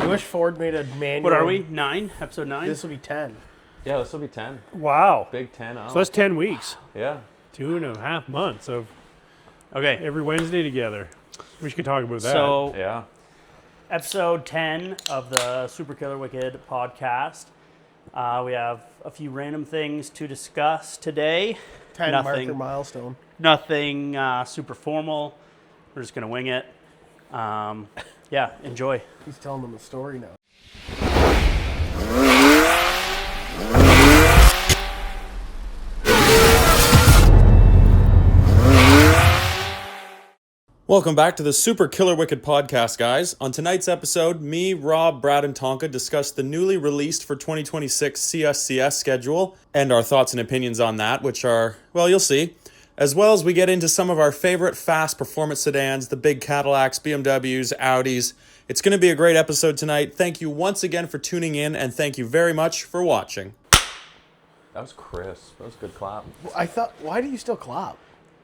I wish Ford made a manual. What are we? 9? Episode 9? This will be 10. Yeah, this will be 10. Wow. Big 10 out. So that's 10 weeks. Yeah. 2.5 months of Okay. every Wednesday together. We should talk about that. So, Yeah. episode 10 of the Super Killer Wicked podcast. We have a few random things to discuss today. 10 Nothing. marker milestone. Nothing super formal. We're just going to wing it. Yeah, enjoy. He's telling them a story now. Welcome back to the Super Killer Wicked podcast, guys. On tonight's episode, me, Rob, Brad, and Tonka discuss the newly released for 2026 CSCS schedule and our thoughts and opinions on that, which are, well, you'll see. As well as we get into some of our favorite fast performance sedans, the big Cadillacs, BMWs, Audis. It's going to be a great episode tonight. Thank you once again for tuning in, and thank you very much for watching. That was crisp. That was a good clap. I thought, why do you still clap?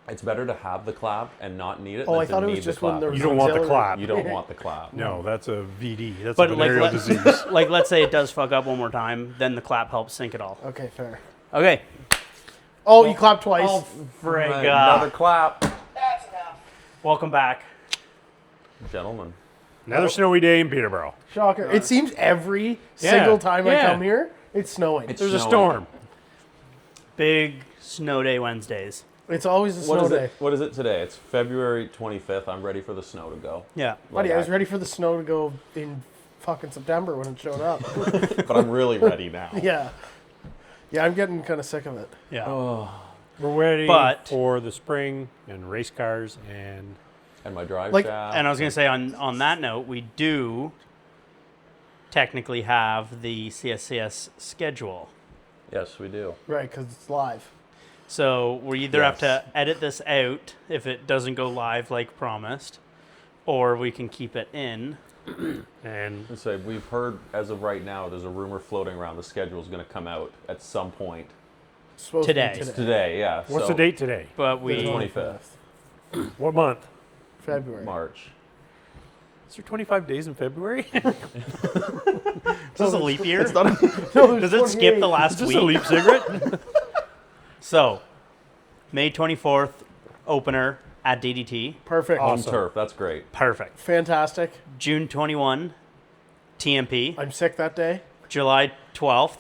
It's better to have the clap and not need it Oh, than I thought to it need was the just when clap. there was you don't want the auxiliary. clap. You don't want the clap. No, that's a VD. That's But a like, venereal disease. like, let's say it does fuck up one more time, then the clap helps sync it all. Okay, fair. Okay. Oh, you clapped twice. Oh, frig. Another clap. Welcome back. Gentlemen. Another snowy day in Peterborough. Shocker. It seems every Yeah. single time I Yeah. come here, it's snowing. There's a snowing. storm. Big snow day Wednesdays. It's always a What snow is day. it? What is it today? It's February 25th. I'm ready for the snow to go. Yeah. Buddy, I was ready for the snow to go in fucking September when it showed up. But I'm really ready now. Yeah. Yeah, I'm getting kind of sick of it. Yeah. We're ready But- for the spring and race cars and And my drive Like- shaft. And I was going to say, on that note, we do technically have the CSCS schedule. Yes, we do. Right, because it's live. So we either have Yes. to edit this out if it doesn't go live like promised, or we can keep it in. and And so we've heard, as of right now, there's a rumor floating around the schedule is going to come out at some point It's supposed to be Today. today. Yeah. what's so the date today? But The we 25th. What month? February. March. Is there 25 days in February? is this a leap year? No, Does it skip the last Is this week? a leap cigarette? So, May 24th opener at DDT. Perfect. Home Awesome. turf. That's great. Perfect. Fantastic. June 21, TMP. I'm sick that day. July 12th,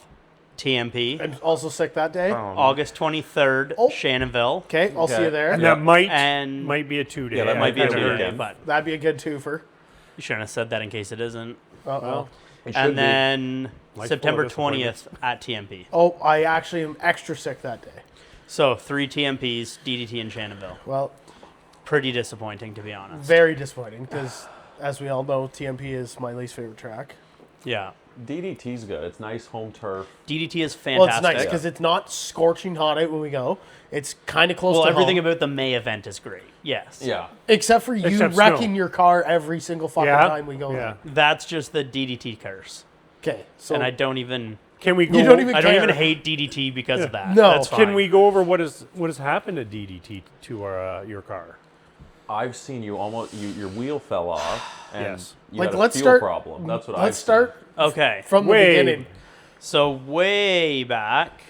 TMP. I'm also sick that day. August 23rd, Oh. Shannonville. Okay, I'll see Okay. you there. And Yeah. that might And be a 2-day. Yeah, that might be a I've heard. two-day. but That'd be a good twofer. you shouldn't have said that in case it isn't. Uh-oh. Well, It should And be. then Life September full of 20th at TMP. Oh, I actually am extra sick that day. So 3 TMPs, DDT and Shannonville. Well, Pretty disappointing, to be honest. very disappointing because, as we all know, TMP is my least favorite track. Yeah. DDT's good. It's nice home turf. DDT is Well, it's fantastic. nice because it's not scorching hot out when we go. It's kind of close Well, to everything home. about the May event is great. Yes. Yeah. Except for you Except wrecking snow. your car every single fucking Yeah. time we go Yeah. there. That's just the DDT curse. Okay, so And I don't even Can we go? you don't even I don't care. even hate DDT because of that. No. That's fine. Can we go over what has happened to DDT to your car? I've seen you almost. Your wheel fell off, and Yes. you Like, had a let's fuel start- problem. That's what I've let's start Okay. from the Way- beginning. So way back.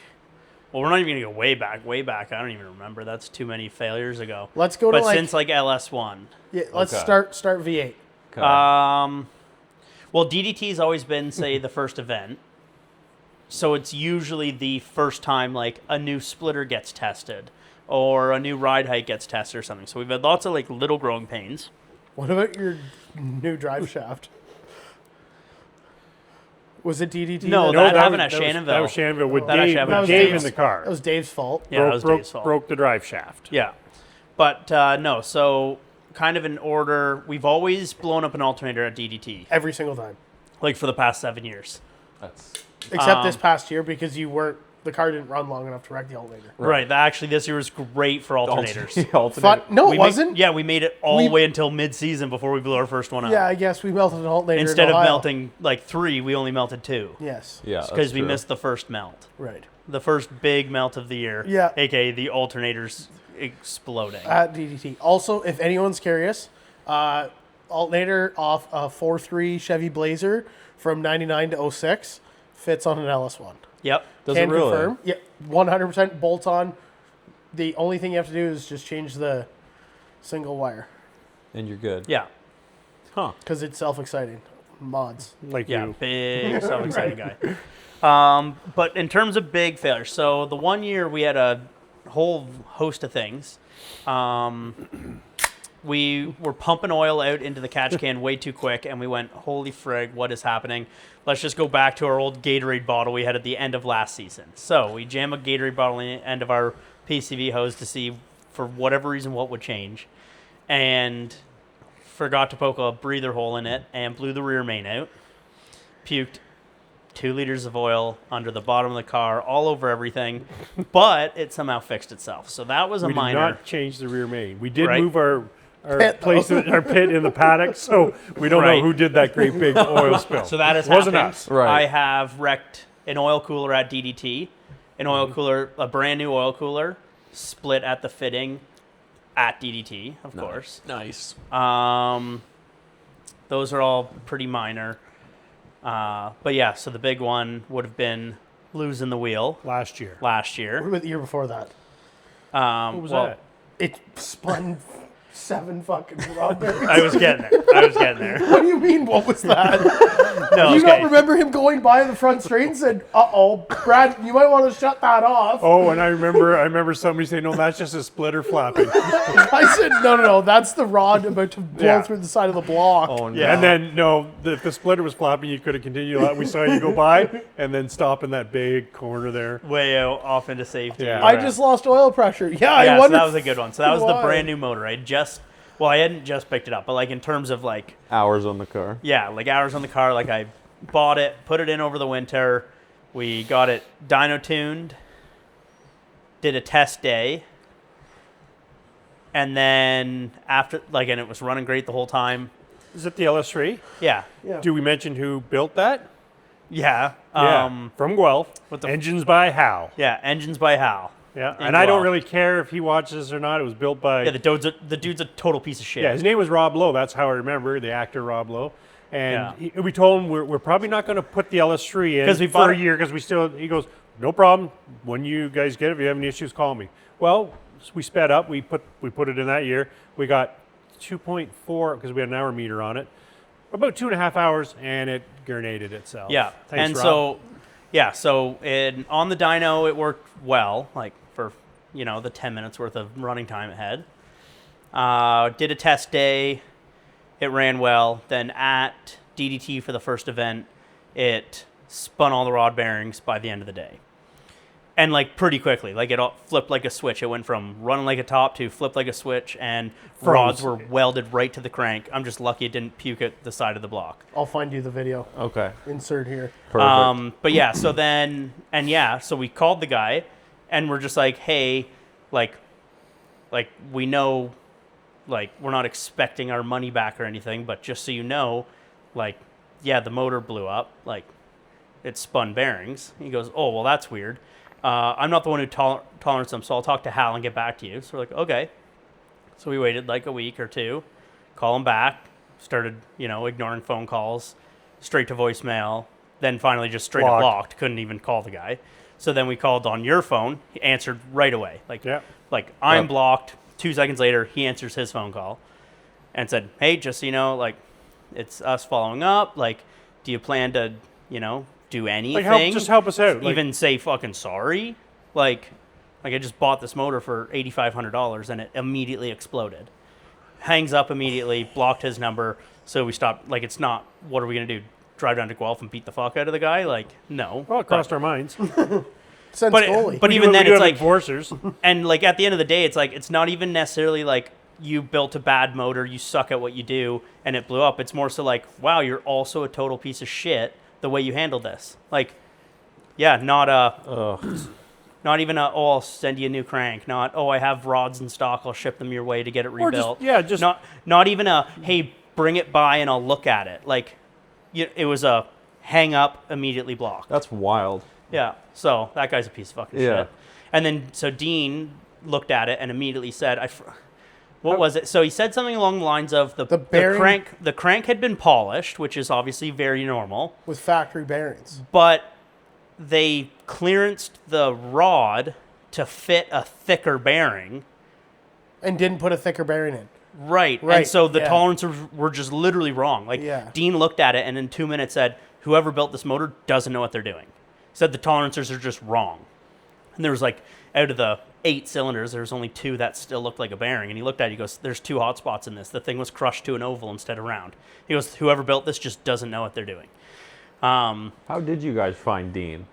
Well, we're not even gonna go way back. Way back. I don't even remember. That's too many failures ago. Let's go to But like since like LS1. yeah, let's Okay. start V8. seen. Well, DDT's always been, say, the first event. So it's usually the first time like a new splitter gets tested or a new ride height gets tested or something. So we've had lots of like little growing pains. What about your new drive shaft? Was it DDT? No, that- that happened at Shannonville. That was Shannonville with That actually Dave, happened with at Dave in Dave's. the car. That was Dave's fault. Yeah, that was Dave's fault. Broke the drive shaft. Yeah. But no, so kind of in order, we've always blown up an alternator at DDT, Every single time. like for the past 7 years. That's Except this past year because the car didn't run long enough to wreck the alternator. Right. Actually, this year was great for alternators. Fun. No, We it ma- wasn't. yeah, we made it all We- the way until mid-season before we blew our first one up. Yeah, I guess we melted an alternator Instead in of Ohio. melting like 3, we only melted 2. Yes. Yeah, Because we missed the first melt. Right. The first big melt of the year. Yeah. AKA the alternators exploding. At DDT. Also, if anyone's curious, alternator off a 4.3 Chevy Blazer from 99 to 06 fits on an LS1. Yep. Does Can it really? confirm. Yeah, 100% bolts on. The only thing you have to do is just change the single wire And you're good. Yeah. Huh. because it's self-exciting. Mods. Like Yeah. you. Big, self-exciting guy. But in terms of big failures, so the one year we had a whole host of things. We were pumping oil out into the catch can way too quick, and we went, holy frig, what is happening? Let's just go back to our old Gatorade bottle we had at the end of last season. So we jam a Gatorade bottle in the end of our PCV hose to see, for whatever reason, what would change. And forgot to poke a breather hole in it and blew the rear main out. Puked 2 liters of oil under the bottom of the car, all over everything, but it somehow fixed itself. So that was a We did minor. not change the rear main. We did Right. move our Pit, place, our pit in the paddock, so we don't Right. know who did that great big oil spill. So that has wasn't happened. us. Right. I have wrecked an oil cooler at DDT, an oil cooler, a brand new oil cooler, split at the fitting at DDT, of course. Nice. Those are all pretty minor. But yeah, so the big one would have been losing the wheel Last year. last year. What about the year before that? What was that? It spun 7 fucking strawberries. I was getting there. What do you mean, what was that? No, Do you okay. not remember him going by the front straight and said, uh-oh, Brad, you might want to shut that off? Oh, and I remember somebody saying, "No, that's just a splitter flapping." I said, no, that's the rod about to blow Yeah. through the side of the block. Oh, no. Yeah. And then if the splitter was flapping, you could have continued. We saw you go by and then stop in that big corner there. Way out off into safety. Yeah. I just lost oil pressure. Yeah, Yeah, I so wonder. that was a good one. So that was the why. brand new motor. I hadn't just picked it up, but like in terms of like, Hours on the car. yeah, like hours on the car, like I bought it, put it in over the winter. We got it dyno tuned, did a test day, and then after, like, and it was running great the whole time. Is it the LS3? Yeah. Yeah. Do we mention who built that? Yeah. From Guelph. with the- Engines by Hal. Yeah, engines by Hal. Yeah, In and I don't Guelph. really care if he watches this or not. It was built by. Yeah, the dude's a total piece of shit. Yeah, his name was Rob Lowe. That's how I remember the actor Rob Lowe. And Yeah. we told him we're probably not going to put the LS3 in 'Cause we for bought a it- year because we still. He goes, no problem. When you guys get it, if you have any issues, call me. Well, we sped up. We put it in that year. We got 2.4 because we had an hour meter on it. About 2.5 hours, and it grenaded itself. Yeah, Thanks, and Rob. so on the dyno it worked well, like for the 10 minutes worth of running time it had. Did a test day, it ran well. Then at DDT for the first event, it spun all the rod bearings by the end of the day, and like pretty quickly, like it all flipped like a switch. It went from running like a top to flip like a switch, and rods were welded right to the crank. I'm just lucky it didn't puke at the side of the block. I'll find you the video. Okay. Insert here. Perfect. But yeah, so we called the guy, and we're just like, hey, like we know, like we're not expecting our money back or anything, but just so you know, like, yeah, the motor blew up, like it spun bearings. He goes, oh, well, that's weird. I'm not the one who tolerates them, so I'll talk to Hal and get back to you. So we're like, okay. So we waited like a week or two, call him back, started, ignoring phone calls, straight to voicemail, then finally just straight up blocked, couldn't even call the guy. So then we called on your phone, he answered right away. Like I'm blocked. 2 seconds later, he answers his phone call and said, hey, just so you know, like, it's us following up. Like, do you plan to, do anything? Just help us out. Even say fucking sorry? Like I just bought this motor for $8,500 and it immediately exploded. Hangs up immediately, blocked his number, so we stopped. Like, it's not, what are we going to do? Drive down to Guelph and beat the fuck out of the guy? Like, no. Well, it crossed our minds. Send But, Scully. but even then, we do it's have like, enforcers. and like at the end of the day, it's like, it's not even necessarily like you built a bad motor, you suck at what you do, and it blew up. It's more so like, wow, you're also a total piece of shit the way you handled this. Like, yeah, not even oh, I'll send you a new crank. Not, oh, I have rods in stock, I'll ship them your way to get it rebuilt. Just not even a, hey, bring it by and I'll look at it. Like, it was a hang up, immediately blocked. That's wild. Yeah, so that guy's a piece of fucking Yeah. shit. And then, so Dean looked at it and immediately said, What was it? So he said something along the lines of the bearing- the crank had been polished, which is obviously very normal, with factory bearings. but they clearanced the rod to fit a thicker bearing. And didn't put a thicker bearing in. Right. And Right, so the yeah. tolerances were just literally wrong. Like Yeah. Dean looked at it and in 2 minutes said, whoever built this motor doesn't know what they're doing. Said the tolerances are just wrong. And there was like, out of the 8 cylinders, there was only 2 that still looked like a bearing. And he looked at it, he goes, there's 2 hot spots in this. The thing was crushed to an oval instead of round. He goes, whoever built this just doesn't know what they're doing. How did you guys find Dean?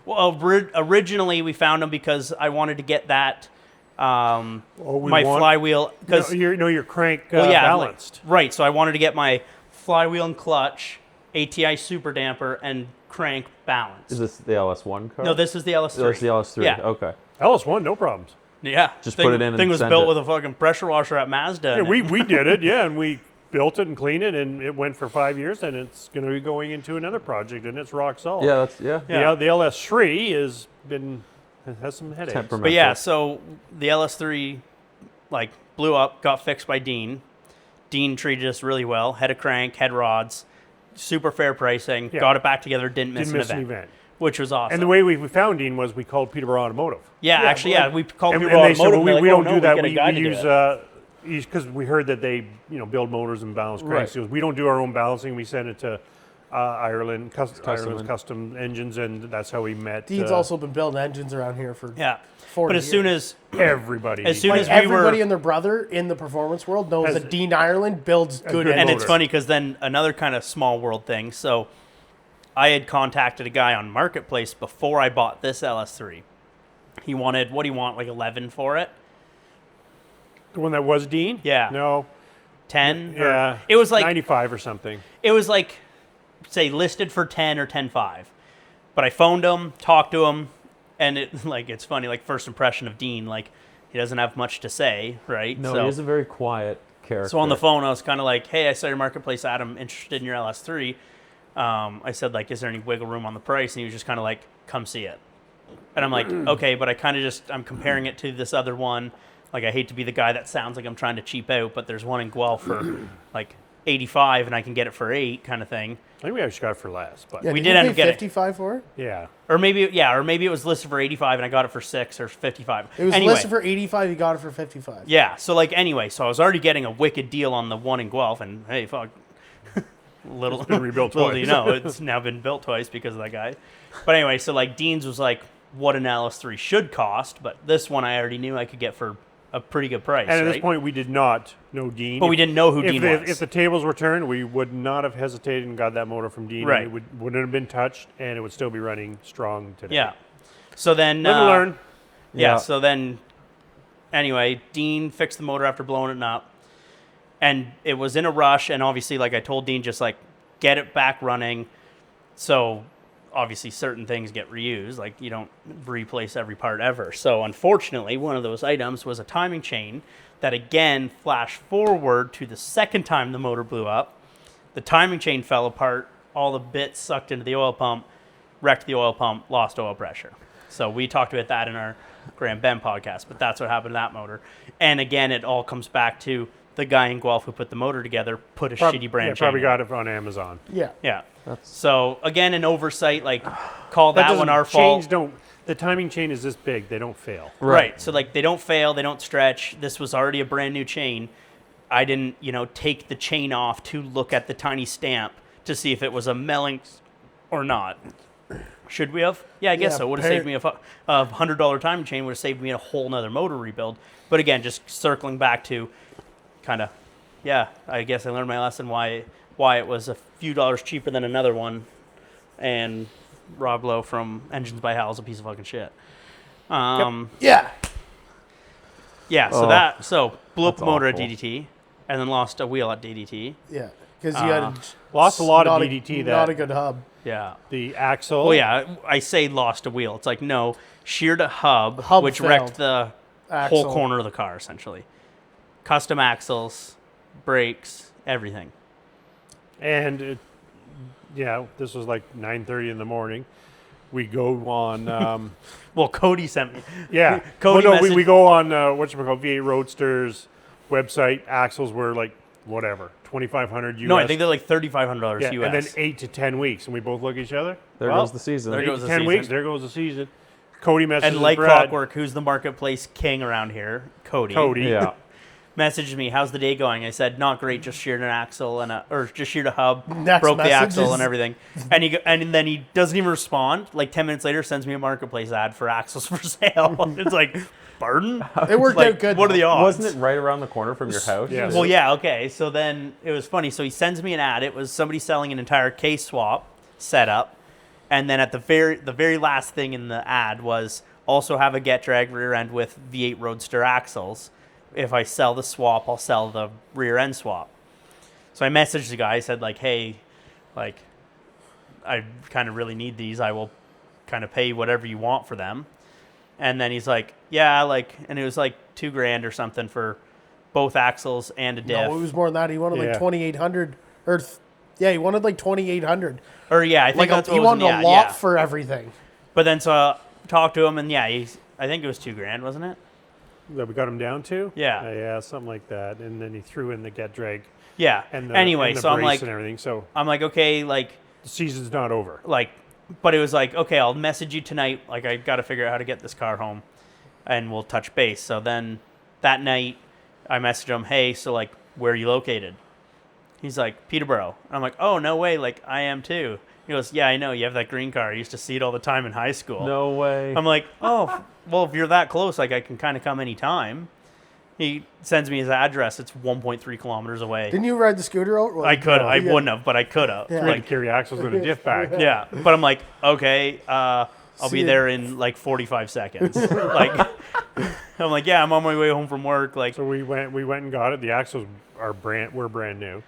Well, originally we found him because I wanted to get that, my flywheel. Because your crank well, yeah, balanced. Right. So I wanted to get my flywheel and clutch, ATI super damper, and crank balanced. Is this the LS1 car? No, this is the LS3. Oh, it's the LS3. Yeah. Okay. LS1, no problems. Yeah. Just put it in and thing was send built it. with a fucking pressure washer at Mazda. Yeah, in it. we did it, yeah, and we built it and cleaned it, and it went for 5 years, and it's going to be going into another project, and it's rock solid. Yeah, that's yeah. Yeah. The LS3 has some headaches. Temperamental. But yeah, so the LS3 like blew up, got fixed by Dean. Dean treated us really well. Head of crank, head rods, super fair pricing. Yeah. Got it back together. Didn't miss, Didn't miss an an event, event. which was awesome. And the way we found Dean was we called Peterborough Automotive. yeah, actually, yeah, we called And, people and they said, automotive. well, and we they're don't like, do that. get a We guy to do use, it. because we heard that they, build motors and balance cranks. Right. He goes, we don't do our own balancing. We send it to Ireland, Ireland's and- custom engines, and that's how we met. Dean's also been building engines around here for Yeah. 40 But as soon years. as everybody. as soon Like as we everybody were, and their brother in the performance world knows Has- that Dean Ireland builds good good engines. and it's motor. funny because then another kind of small world thing. So I had contacted a guy on Marketplace before I bought this LS3. He wanted, what do you want, like 11 for it? the one that was Dean. Yeah. No. 10? Or- Yeah. It was like 95 or something. it was like, say, listed for 10 or 10.5. But I phoned him, talked to him, and it like it's funny, like first impression of Dean, like he doesn't have much to say, right? No, so, he is a very quiet character. so on the phone, I was kind of like, "Hey, I saw your Marketplace ad. I'm interested in your LS3." I said, like, "Is there any wiggle room on the price?" And he was just kind of like, "Come see it." And I'm like, "Okay," but I kind of I'm comparing it to this other one. Like, I hate to be the guy that sounds like I'm trying to cheap out, but there's one in Guelph for like 85, and I can get it for 8, kind of thing. I think we actually got it for less, but Yeah, We did did you end pay up getting- 55 for it? yeah. Or maybe it was listed for 85 and I got it for 6 or 55. It was anyway, listed for 85. You got it for 55. yeah. So like anyway, so I was already getting a wicked deal on the one in Guelph, and hey, fuck, little been rebuilt little twice. do you know, it's now been built twice because of that guy. But anyway, so like Dean's was like what an LS3 should cost, but this one I already knew I could get for a pretty good price. And at right? this point, we did not know Dean. But we didn't know who if Dean the, was. If the tables were turned, we would not have hesitated and got that motor from Dean. Right. And it wouldn't have been touched, and it would still be running strong today. Yeah. So then Live and learn. Yeah, Yeah. so then, anyway, Dean fixed the motor after blowing it up. And it was in a rush, and obviously, like I told Dean, just like, get it back running. So, obviously, certain things get reused. Like, you don't replace every part ever. So, unfortunately, one of those items was a timing chain that, again, flashed forward to the second time the motor blew up. The timing chain fell apart. All the bits sucked into the oil pump, wrecked the oil pump, lost oil pressure. So we talked about that in our Graham Ben podcast, but that's what happened to that motor. And again, it all comes back to the guy in Guelph who put the motor together, put a shitty brand chain probably in got it on Amazon. Yeah. Yeah. So again, an oversight, like call That that doesn't- one our chains fault. don't. The timing chain is this big; they don't fail. Right. So like they don't fail, they don't stretch. This was already a brand new chain. I didn't, take the chain off to look at the tiny stamp to see if it was a Mellings or not. Should we have? Yeah, I guess Yeah, so. Would have saved me a $100 timing chain. Would have saved me a whole nother motor rebuild. But again, just circling back to kind of, I guess I learned my lesson why it was a few dollars cheaper than another one. And Rob Lowe from Engines by Hal is a piece of fucking shit. Yeah. Yeah, so blew up That's the motor awful. at DDT, and then lost a wheel at DDT. Yeah. Because you had Lost a lot of not DDT. Not That a good hub. Yeah. the axle. Well, yeah, I say lost a wheel. It's like, no, sheared a hub which failed. wrecked the Axle. whole corner of the car, essentially. Custom axles, brakes, everything. And this was like 9:30 in the morning. We go on. Well, Cody sent me. Yeah. Cody Well, no, we messaged- go on whatchamacallit, V8 Roadsters, website axles were like whatever, 2,500 US. No, I think they're like $3,500 yeah, US. and then 8 to 10 weeks, and we both look at each other. There Well, goes the season. there 8 goes to the 10 weeks, season. there goes the season. Cody messages And like Brad. clockwork, who's the marketplace king around here? Cody. Yeah. Messaged me, how's the day going? I said, not great, just sheared an axle or just sheared a hub, Next broke the message axle is- and everything. And then he doesn't even respond. Like 10 minutes later, sends me a marketplace ad for axles for sale. It's like, pardon? It worked Like, out good. what are the odds? Wasn't it right around the corner from your house? Yes. Well, yeah, okay. So then it was funny. So he sends me an ad. It was somebody selling an entire case swap setup, and then at the very last thing in the ad was also have a get drag rear end with V8 Roadster axles. If I sell the swap, I'll sell the rear end swap. So I messaged the guy. I said like, hey, like, I kind of really need these. I will kind of pay whatever you want for them. And then he's like, yeah, like, and it was like $2,000 or something for both axles and a diff. No, it was more than that. He wanted Yeah. like 2,800 or he wanted like 2,800. Or yeah, I think Like that's what he was in wanted the a ad, lot yeah. for everything. But then so I talked to him, and yeah, I think it was $2,000, wasn't it? That we got him down to? Yeah. Yeah, something like that. And then he threw in the get drag Yeah. and the, anyway, and the so I'm brace like, and everything. So okay, like, the season's not over. but it was like, okay, I'll message you tonight. Like, I got to figure out how to get this car home, and we'll touch base. So then that night, I messaged him, hey, so like, where are you located? He's like, Peterborough. And I'm like, oh, no way. Like, I am too. He goes, yeah, I know. You have that green car. I used to see it all the time in high school. No way. I'm like, oh, well, if you're that close, like, I can kind of come anytime. He sends me his address. It's 1.3 kilometers away. Didn't you ride the scooter out? Well, I could. I yeah. wouldn't have, but I could have. Yeah. We had to Like, carry axles in a diff bag. yeah. But I'm like, okay, I'll See be you. there in like 45 seconds. Like, I'm like, yeah, I'm on my way home from work. Like, So we went and got it. The axles were brand new,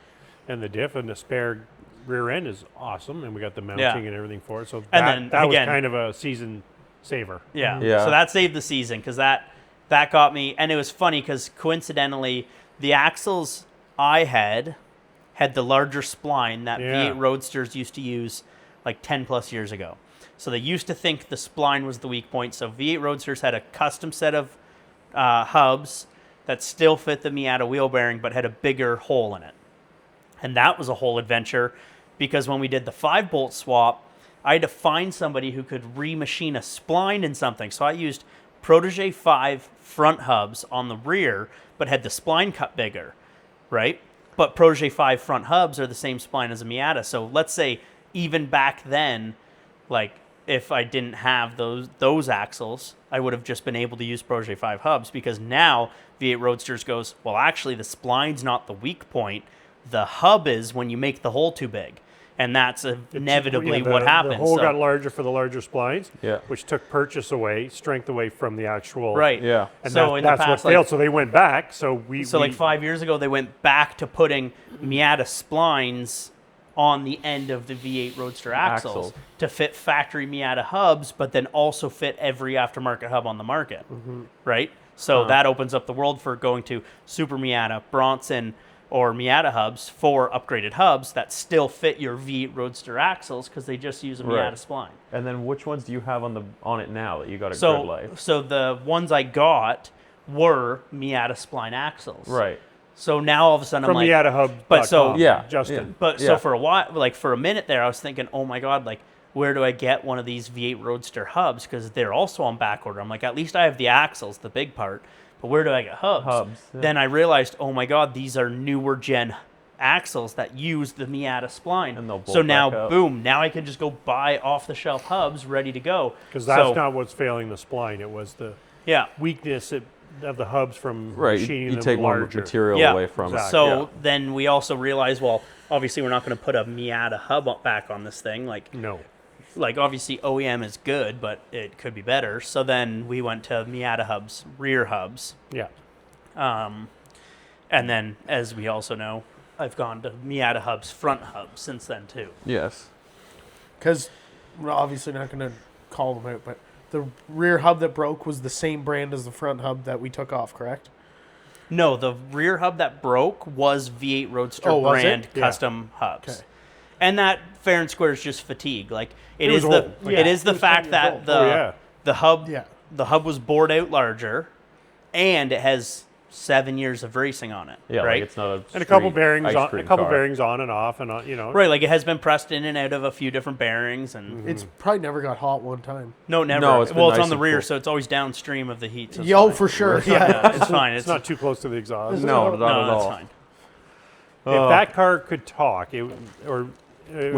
and the diff and the spare rear end is awesome, and we got the mounting Yeah. and everything for it. So And that, then, that was again- kind of a season saver. yeah. Yeah. So that saved the season because that got me. And it was funny because coincidentally, the axles I had the larger spline that Yeah. V8 Roadsters used to use like 10 plus years ago. So they used to think the spline was the weak point. So V8 Roadsters had a custom set of hubs that still fit the Miata wheel bearing but had a bigger hole in it. And that was a whole adventure because when we did the 5-bolt swap, I had to find somebody who could remachine a spline in something. So I used Protege 5 front hubs on the rear, but had the spline cut bigger, right? But Protege 5 front hubs are the same spline as a Miata. So let's say even back then, like if I didn't have those axles, I would have just been able to use Protege 5 hubs because now V8 Roadsters goes, well, actually the spline's not the weak point. The hub is when you make the hole too big. And that's inevitably what happens. The hole So- got larger for the larger splines, Yeah. which took strength away from the actual. Right. Yeah. And So in the that's past, what failed. like, So they went back. So like 5 years ago, they went back to putting Miata splines on the end of the V8 Roadster axles Axle. to fit factory Miata hubs, but then also fit every aftermarket hub on the market, right? So that opens up the world for going to Super Miata, Bronson, or Miata hubs for upgraded hubs that still fit your V8 Roadster axles because they just use a Miata Right. spline. And then which ones do you have on it now that you got a Grid Life? So the ones I got were Miata spline axles. Right. So now all of a sudden from I'm like, Miata Hub. but so- Yeah. Justin. but Yeah. so for a while, like for a minute there, I was thinking, oh my God, like where do I get one of these V8 Roadster hubs? Because they're also on back order. I'm like, at least I have the axles, the big part, but where do I get hubs? Hubs, yeah. Then I realized, oh my God, these are newer gen axles that use the Miata spline. And they'll bolt so now, back up. boom, now I can just go buy off the shelf hubs ready to go. Because that's So- not what's failing the spline. It was the yeah. weakness of the hubs from Right. machining You them take more larger. material Yeah. away from Exactly. it. So Yeah. then we also realized, well, obviously we're not going to put a Miata hub back on this thing. No. Like obviously OEM is good, but it could be better. So then we went to Miata hubs, rear hubs. Yeah. And then, as we also know, I've gone to Miata hubs, front hubs since then too. Yes. Because we're obviously not going to call them out, but the rear hub that broke was the same brand as the front hub that we took off, correct? No, the rear hub that broke was V8 Roadster Oh, was it? brand Yeah. custom hubs. Okay. And that fair and square is just fatigue. Like It is was the old. it is the It was 10 fact years that old. the Oh, yeah. the hub Yeah. the hub was bored out larger, and it has 7 years of racing on it. Yeah, right? like it's not a And a couple street bearings ice on, cream a couple car. bearings on and off, and you know. Right, like it has been pressed in and out of a few different bearings, and It's probably never got hot one time. no, never. No, it's been well, it's nice on the and rear, cool. so it's always downstream of the heat. So it's Yo, fine. for sure. Yeah. Yeah, it's fine. It's not too close to the exhaust. No, not no, at that's all. fine. If that car could talk, If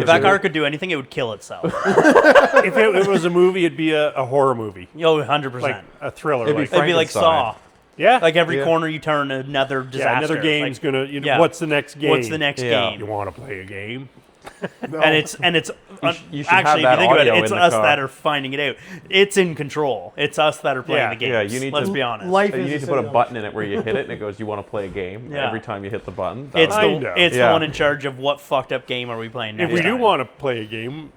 that car could do anything, it would kill itself. if it was a movie, it'd be a horror movie, Yo, 100%. like a thriller. It'd be Like, It'd be like Frankenstein. Saw. yeah, Like every Yeah. corner you turn, another disaster. yeah, another game's Like, gonna. You know, yeah. what's the next game? What's the next Yeah. You game? want to play a game? And it's you should have actually, if that you think about it, audio it's in the us car. that are finding it out. It's in control. It's us that are playing Yeah. the game. Yeah, you need Let's to- be honest. Life You is need to put a button in it where you hit it and it goes, "You want to play a game?" Yeah. Every time you hit the button. It's Kind of. the Yeah. one in charge of what fucked up game are we playing If next we do time. want to play a game,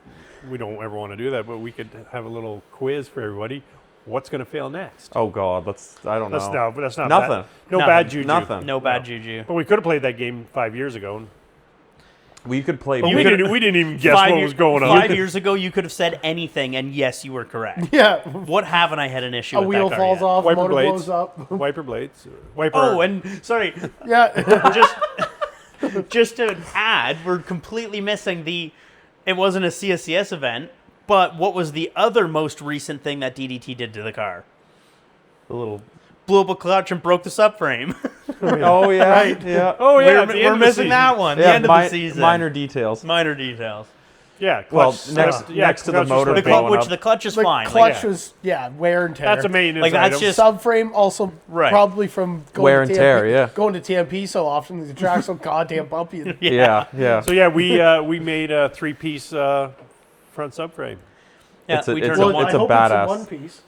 we don't ever want to do that, but we could have a little quiz for everybody. What's going to fail next? Oh God, I don't That's know. that's not Nothing. Bad, no Nothing. bad juju. Nothing. No bad juju. But we could have played that game 5 years ago. We could play. But we didn't even guess what was going on. 5 years ago, you could have said anything, and yes, you were correct. Yeah. What haven't I had an issue A with wheel that car falls yet? off, Wiper motor blades. blows up. Wiper blades. Wiper. Oh, and sorry, Yeah. just to add, we're completely missing it wasn't a CSCS event, but what was the other most recent thing that DDT did to the car? a little. Blew up a clutch and broke the subframe. Oh yeah, yeah. oh yeah, at the end we're of the missing season. that one. The Yeah, end of the season. minor details. Minor details. Yeah. Well, Clutch, next to the clutch motor was The blowing clutch, which up. the clutch is The fine. clutch yeah. was, wear and tear. That's a maintenance Like, that's item. just- Subframe also Right. probably from going Wear to and TMP, tear, yeah. Going to TMP so often, the track's so goddamn bumpy. Yeah, yeah. So yeah, we made a 3-piece front subframe. Yeah, It's a- we it's turned a- it one. it's I a hope badass. It's a one piece.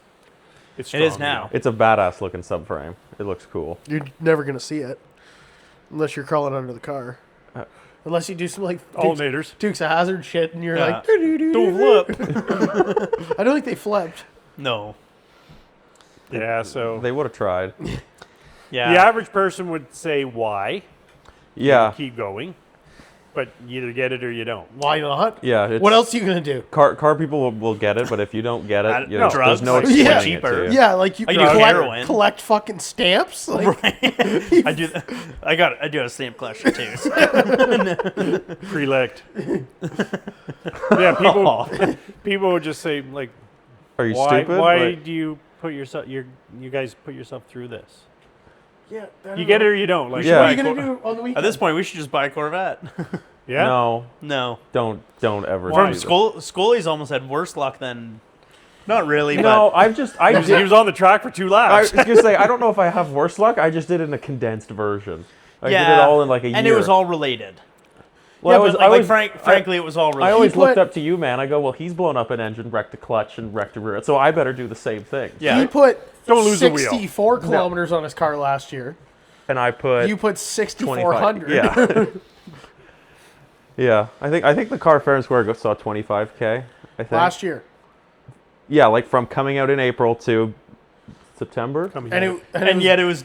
It's It is strong, now. It's a badass looking subframe. It looks cool. You're never gonna see it unless you're crawling under the car. Unless you do some like Alternators. Dukes of Hazzard shit, and you're Yeah. like, "Doo-doo-doo-doo." Don't flip. I don't think they flipped. No. Yeah. So They would have tried. Yeah. the average person would say why. Yeah, Keep going, but you either get it or you don't. Why not? yeah. It's, What else are you gonna do? Car people will get it, but if you don't get it, No, drugs, there's no like, explaining yeah. it cheaper. to you. Yeah, like you I do heroin. collect fucking stamps. Like, I do. I do a stamp collection too. So. Pre-licked. Yeah, people would just say like, Are you why? stupid? Why Like, do you put yourself? You guys put yourself through this. yeah, I don't You get it know. or you don't. Like, Yeah. What are you gonna do on the weekend? At this point, we should just buy a Corvette. yeah. No, No. don't ever. From do that. Scully's almost had worse luck than. Not really, No, but He was on the track for 2 I laps. was gonna say I don't know if I have worse luck. I just did it in a condensed version. I yeah. did it all in like a year. And it was all related. Well, Yeah, but I was, Frankly, it was all I related. always He put- looked up to you, man. I go, well, he's blown up an engine, wrecked a clutch, and wrecked a rear. So I better do the same thing. Yeah. He put Don't lose the wheel. 64 kilometers on his car last year. And I put You put 25. 6,400. Yeah. Yeah. I think the car fair and square saw 25K. I think. Last year. Yeah, like from coming out in April to September. And yet it was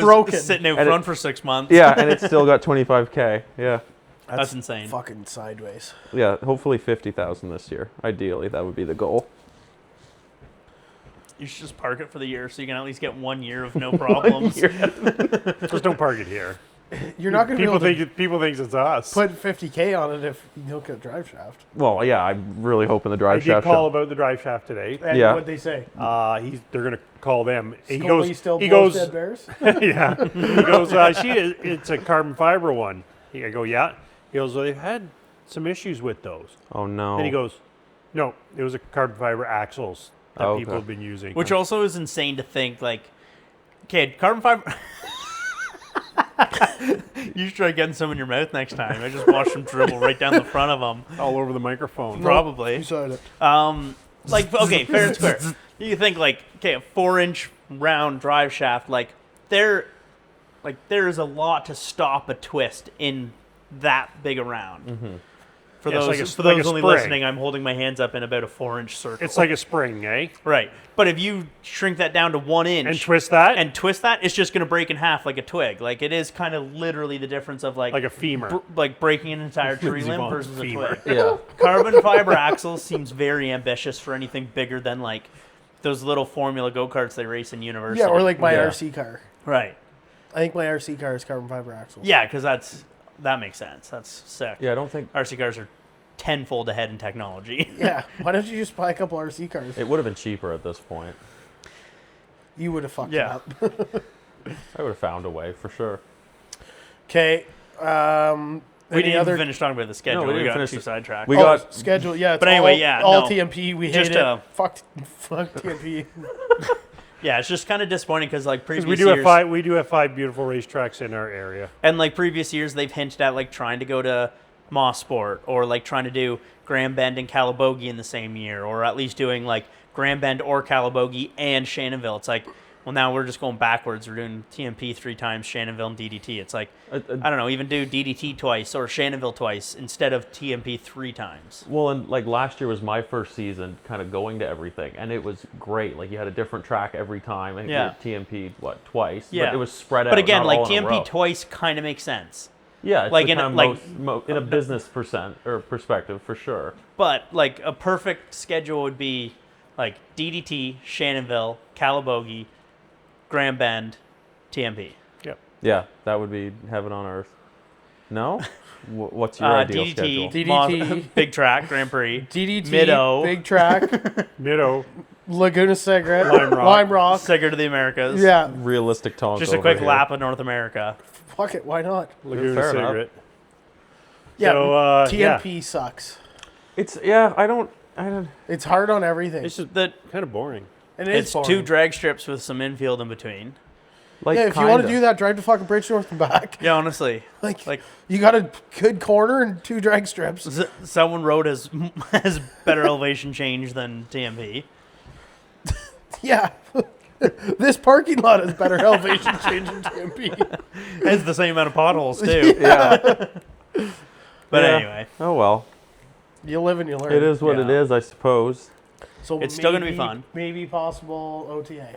broken. sitting out And front for 6 months. Yeah, and it's still got 25K. Yeah. That's insane. fucking sideways. Yeah, hopefully 50,000 this year. Ideally, that would be the goal. You should just park it for the year so you can at least get 1 year of no problems. Just don't park it here. You're not going to be able to People think it's us. put 50K on it if you don't get a drive shaft. Well, yeah, I'm really hoping the I drive did shaft. call about the drive shaft today. And Yeah. what'd they say? They're gonna call them. Scully still He blows goes. dead bears? Yeah. He goes. It's a carbon fiber one. I go, yeah. He goes, well, they've had some issues with those. Oh no. And he goes, no, it was a carbon fiber axles that Oh, people okay. have been using. Which also is insane to think, like, okay, carbon fiber. You should try getting some in your mouth next time. I just watched them dribble right down the front of them. all over the microphone. Probably. Beside it. Like, okay, fair and square. You think, like, okay, a 4-inch round drive shaft, there is a lot to stop a twist in that big a round. Mm-hmm. For Yeah, it's those, like a- for like those a only spring. listening, I'm holding my hands up in about a 4-inch circle. It's like a spring, eh? right. But if you shrink that down to 1 inch And twist that and twist that, it's just going to break in half like a twig. Like, it is kind of literally the difference of like a femur. like breaking an entire tree Lindsey limb Vonn's versus a femur. twig. Yeah. Carbon fiber axle seems very ambitious for anything bigger than like those little Formula go-karts they race in university. Yeah, or like my Yeah. RC car. right. I think my RC car is carbon fiber axles. Yeah, because that makes sense. That's sick. Yeah, I don't think RC cars are tenfold ahead in technology. Yeah. Why don't you just buy a couple RC cars? it would have been cheaper at this point. You would have fucked Yeah. it up. I would have found a way for sure. Okay. We didn't even finish talking about the schedule. we we didn't got finish too the- sidetracked. we got- schedule. Yeah. It's But anyway, all, yeah, all no. TMP. We Just, hate it. Fuck TMP. Yeah, it's just kind of disappointing because like previous Because years, we do have 5 beautiful racetracks in our area. and like previous years, they've hinted at like trying to go to Mosport or like trying to do Grand Bend and Calabogie in the same year, or at least doing like Grand Bend or Calabogie and Shannonville. It's like, well, now we're just going backwards. We're doing TMP 3 times, Shannonville and DDT. It's like, I don't know, even do DDT twice or Shannonville twice instead of TMP 3 times. Well, and like last year was my first season kind of going to everything, and it was great. Like you had a different track every time. I think Yeah. we TMP'd, twice? Yeah. But it was spread out. But again, not like all in a row. TMP twice kind of makes sense. Yeah, it's like the in a- kind of like- in a business perspective for sure. But like a perfect schedule would be like DDT, Shannonville, Calabogie, Grand Bend, TMP. Yep. Yeah, that would be heaven on earth. No? What's your ideal schedule? DDT. Big Track, Grand Prix, DDT. Middo. Big Track. Middo. Laguna Segra. Lime Rock. Rock. Segura to the Americas. Yeah. Realistic talk. Just a over quick here. lap of North America. Fuck it. Why not? Laguna Fair enough. Cigarette. Yeah. So, TMP sucks. It's I don't. It's hard on everything. It's just That kind of boring. And it is it's boring. 2 drag strips with some infield in between. Like, Yeah, if you want to do that, drive to fucking Bridge North and back. Yeah, honestly, Like you got a good corner and 2 drag strips. Selwyn Road has better elevation change than TMP. Yeah. This parking lot has better elevation change than TMP. It's the same amount of potholes too. Yeah. But Yeah. anyway, Oh well. You live and you learn. It is what it Yeah. is, I suppose. So It's still gonna be fun. Maybe possible OTA.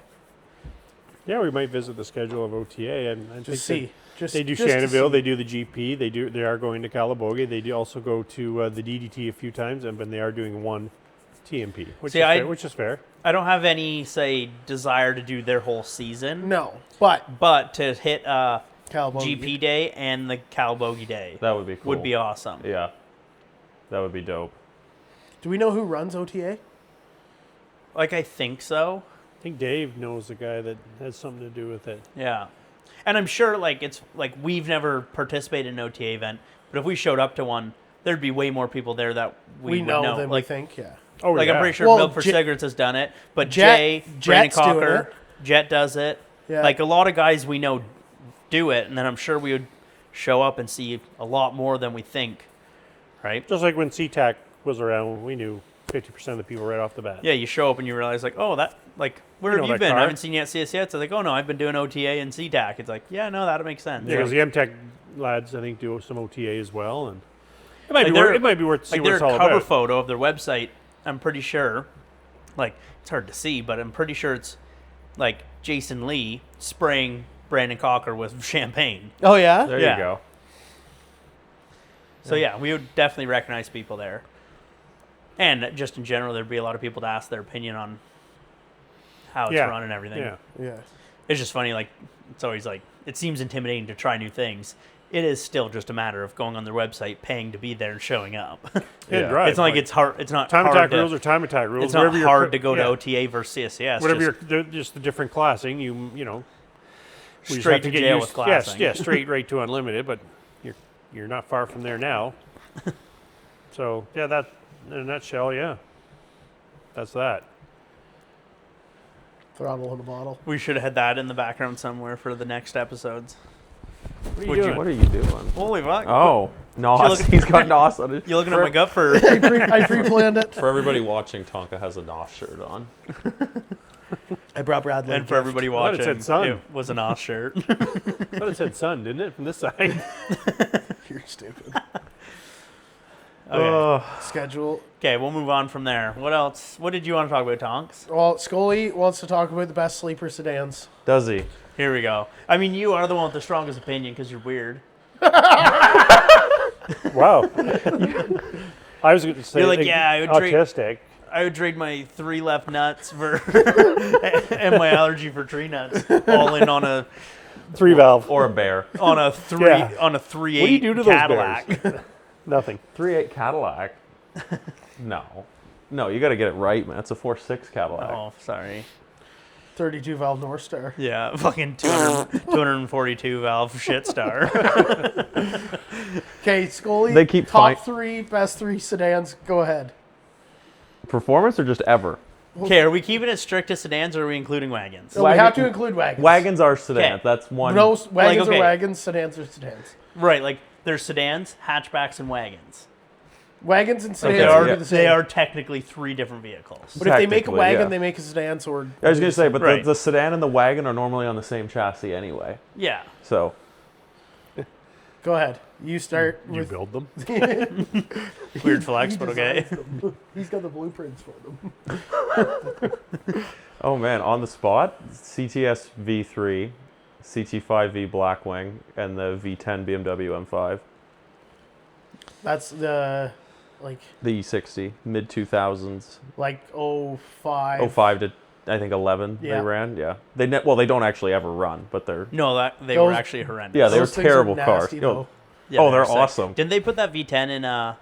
Yeah, we might visit the schedule of OTA and Just think see. Just They do just to Shannonville. see. They do the GP. They are going to Calabogie. They do also go to the DDT a few times, and they are doing 1 TMP, which See, is I- fair, which is fair. I don't have any desire to do their whole season. No, but But to hit Calabogie. GP day and the Calabogie day That would be cool. would be awesome. Yeah. That would be dope. Do we know who runs OTA? Like I think so. I think Dave knows a guy that has something to do with it. Yeah. And I'm sure like it's like we've never participated in an OTA event, but if we showed up to one, there'd be way more people there that we would know than like we think. Yeah. Oh, like yeah. I'm pretty sure Well, Milk for Jet- Cigarettes has done it, but Jet- Brandon Jet's doing Cocker, it. Jet does it. Yeah. Like a lot of guys we know do it, and then I'm sure we would show up and see a lot more than we think. Right? Just like when SeaTac was around, we knew 50% of the people right off the bat. Yeah, you show up and you realize like, oh, that like where You have know you that been? car. I haven't seen you at CSCS. So like, oh no, I've been doing OTA and CDAC. It's like, yeah, no, that makes sense. Yeah, because the MTech lads, I think, do some OTA as well, and it might Like be their- worth, it might be worth to see Like what their it's all cover about. photo of their website, I'm pretty sure, like it's hard to see, but I'm pretty sure it's like Jason Lee spraying Brandon Cocker with champagne. Oh yeah. There Yeah. you go. So yeah, we would definitely recognize people there. And just in general, there'd be a lot of people to ask their opinion on how it's Yeah. run and everything. Yeah. Yeah. It's just funny, like, it's always like, it seems intimidating to try new things. It is still just a matter of going on their website, paying to be there, and showing up. And Yeah. drive. It's not like it's hard. It's not time hard attack to, rules or time attack rules. It's not wherever you're hard put- to go to yeah. OTA versus CSCS. Whatever just you're just the different classing, you know. we just straight have to get jail used- with classing. Yes, straight right to unlimited, but you're not far from there now. So yeah, that in a nutshell, yeah. That's that. Throttle in the bottle. We should have had that in the background somewhere for the next episodes. What are you Would you- doing? What are you doing? Holy fuck! Oh, Nos. look- He's got Nos on it. You looking at my gut for? I pre-planned it. For everybody watching, Tonka has a Nos shirt on. I brought Bradley. And for everybody thought it watching, said sun. it was an off shirt. I thought it said sun, didn't it, from this side? You're stupid. Okay. Schedule. Okay, we'll move on from there. What else? What did you want to talk about, Tonks? Well, Scully wants to talk about the best sleeper sedans. Does he? Here we go. I mean, you are the one with the strongest opinion because you're weird. Wow. I was going to say, You're like, yeah, I would trade- autistic. I would trade my 3 left nuts for and my allergy for tree nuts all in on a 3 valve. Or a bear. on a Yeah. 3.8 What do you do to Cadillac. those bears? Nothing. 3.8 Cadillac. No, you got to get it right, man. It's a 4.6 Cadillac. Oh, sorry. 32 valve North Star. Yeah, fucking 242 valve shit star. Okay, Scully. They keep top 3 best 3 sedans. Go ahead. Performance or just ever? Okay, are we keeping it strict to sedans or are we including wagons? So we have to include wagons. Wagons are sedans. Okay. That's one. No, wagons okay. are wagons. Sedans are sedans. Right, like there's sedans, hatchbacks, and wagons. Wagons and sedans Okay, are yeah. the same. They are technically 3 different vehicles. But if they make a Technically, wagon, yeah. they make a sedan. So we're. I was going to say, but Right. the sedan and the wagon are normally on the same chassis anyway. Yeah. So, Go ahead. You start You with. build them? Weird flex, but okay. He's got the blueprints for them. oh man, on the spot, CTS V3, CT5V Blackwing, and the V10 BMW M5. That's the The E60, mid 2000s. like 05. 05 to I think 11 Yeah. they ran. Yeah. They they don't actually ever run, but they're No, they were Those- actually horrendous. yeah, they were Those things are terrible nasty, cars. though. Yeah, Oh, they they're were sick. awesome. Didn't they put that V10 in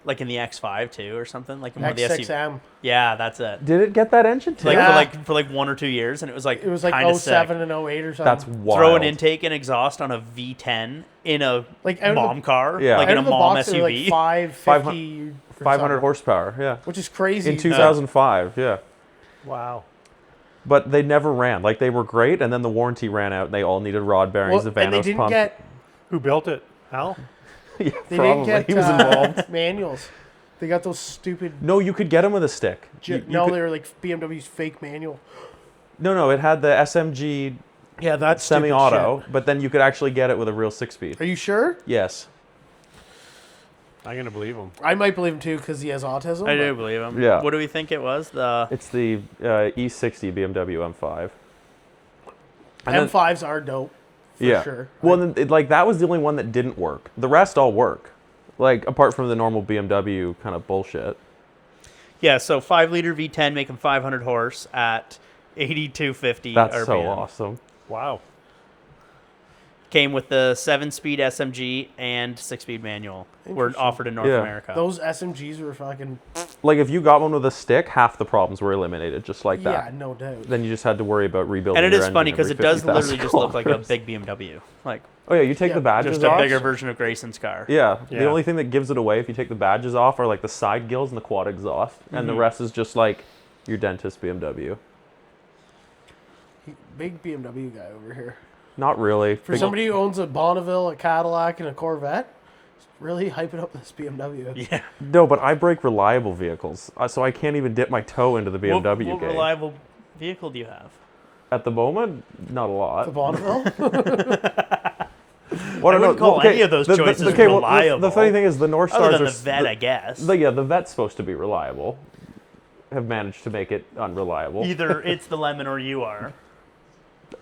like in the X5 too or something? Like in one of the SUV? X6M. Yeah, that's it. Did it get that engine too? Like Yeah. for 1 or 2 years, and it was like It was like kinda 07 sick. and 08 or something. That's wild. Throw an intake and exhaust on a V10 in a Like out of the- mom car, Yeah. like out in a of the mom box, they're like SUV. 550 or 500 something, horsepower, yeah. which is crazy. In 2005, yeah. Wow. But they never ran. Like they were great, and then the warranty ran out, and they all needed rod bearings, Well, the and they Vanos didn't pump. get Who built it? Hal? yeah, they probably. didn't get he was involved. manuals. They got those stupid. No, you could get them with a stick. You No, could- they were like BMW's fake manual. no, it had the SMG Yeah, that's semi-auto, but then you could actually get it with a real 6-speed. Are you sure? Yes. I'm going to believe him. I might believe him too because he has autism. I but- do believe him. Yeah. What do we think it was? The It's the E60 BMW M5. And then- M5s are dope. For yeah. sure. Well, then, that was the only one that didn't work. The rest all work. Like, apart from the normal BMW kind of bullshit. yeah, so 5-liter V10 making 500 horse at 8250 That's RPM. so awesome. Wow. Came with the 7-speed SMG and 6-speed manual. Were Interesting. offered in North Yeah. America. Those SMGs were fucking. Like, if you got one with a stick, half the problems were eliminated, just like Yeah, that. no doubt. Then you just had to worry about rebuilding and it your is engine funny because every it does 50,000 literally just look like a kilometers. big BMW. Like, Oh, yeah, you take Yeah, the badges just a off. bigger version of Grayson's car. Yeah, Yeah. the only thing that gives it away if you take the badges off are like the side gills and the quad exhaust, and the rest is just like your dentist BMW. Big BMW guy over here. Not really. For Big- somebody who owns a Bonneville, a Cadillac, and a Corvette, really hyping up this BMW. Yeah. No, but I break reliable vehicles, so I can't even dip my toe into the What, BMW what game. reliable vehicle do you have? At the moment, not a lot. The Bonneville? Well, I wouldn't call any of those choices well, reliable. the funny thing is, the North Other Stars than are the vet, I guess. the vet's supposed to be reliable. Have managed to make it unreliable. Either it's the lemon or you are.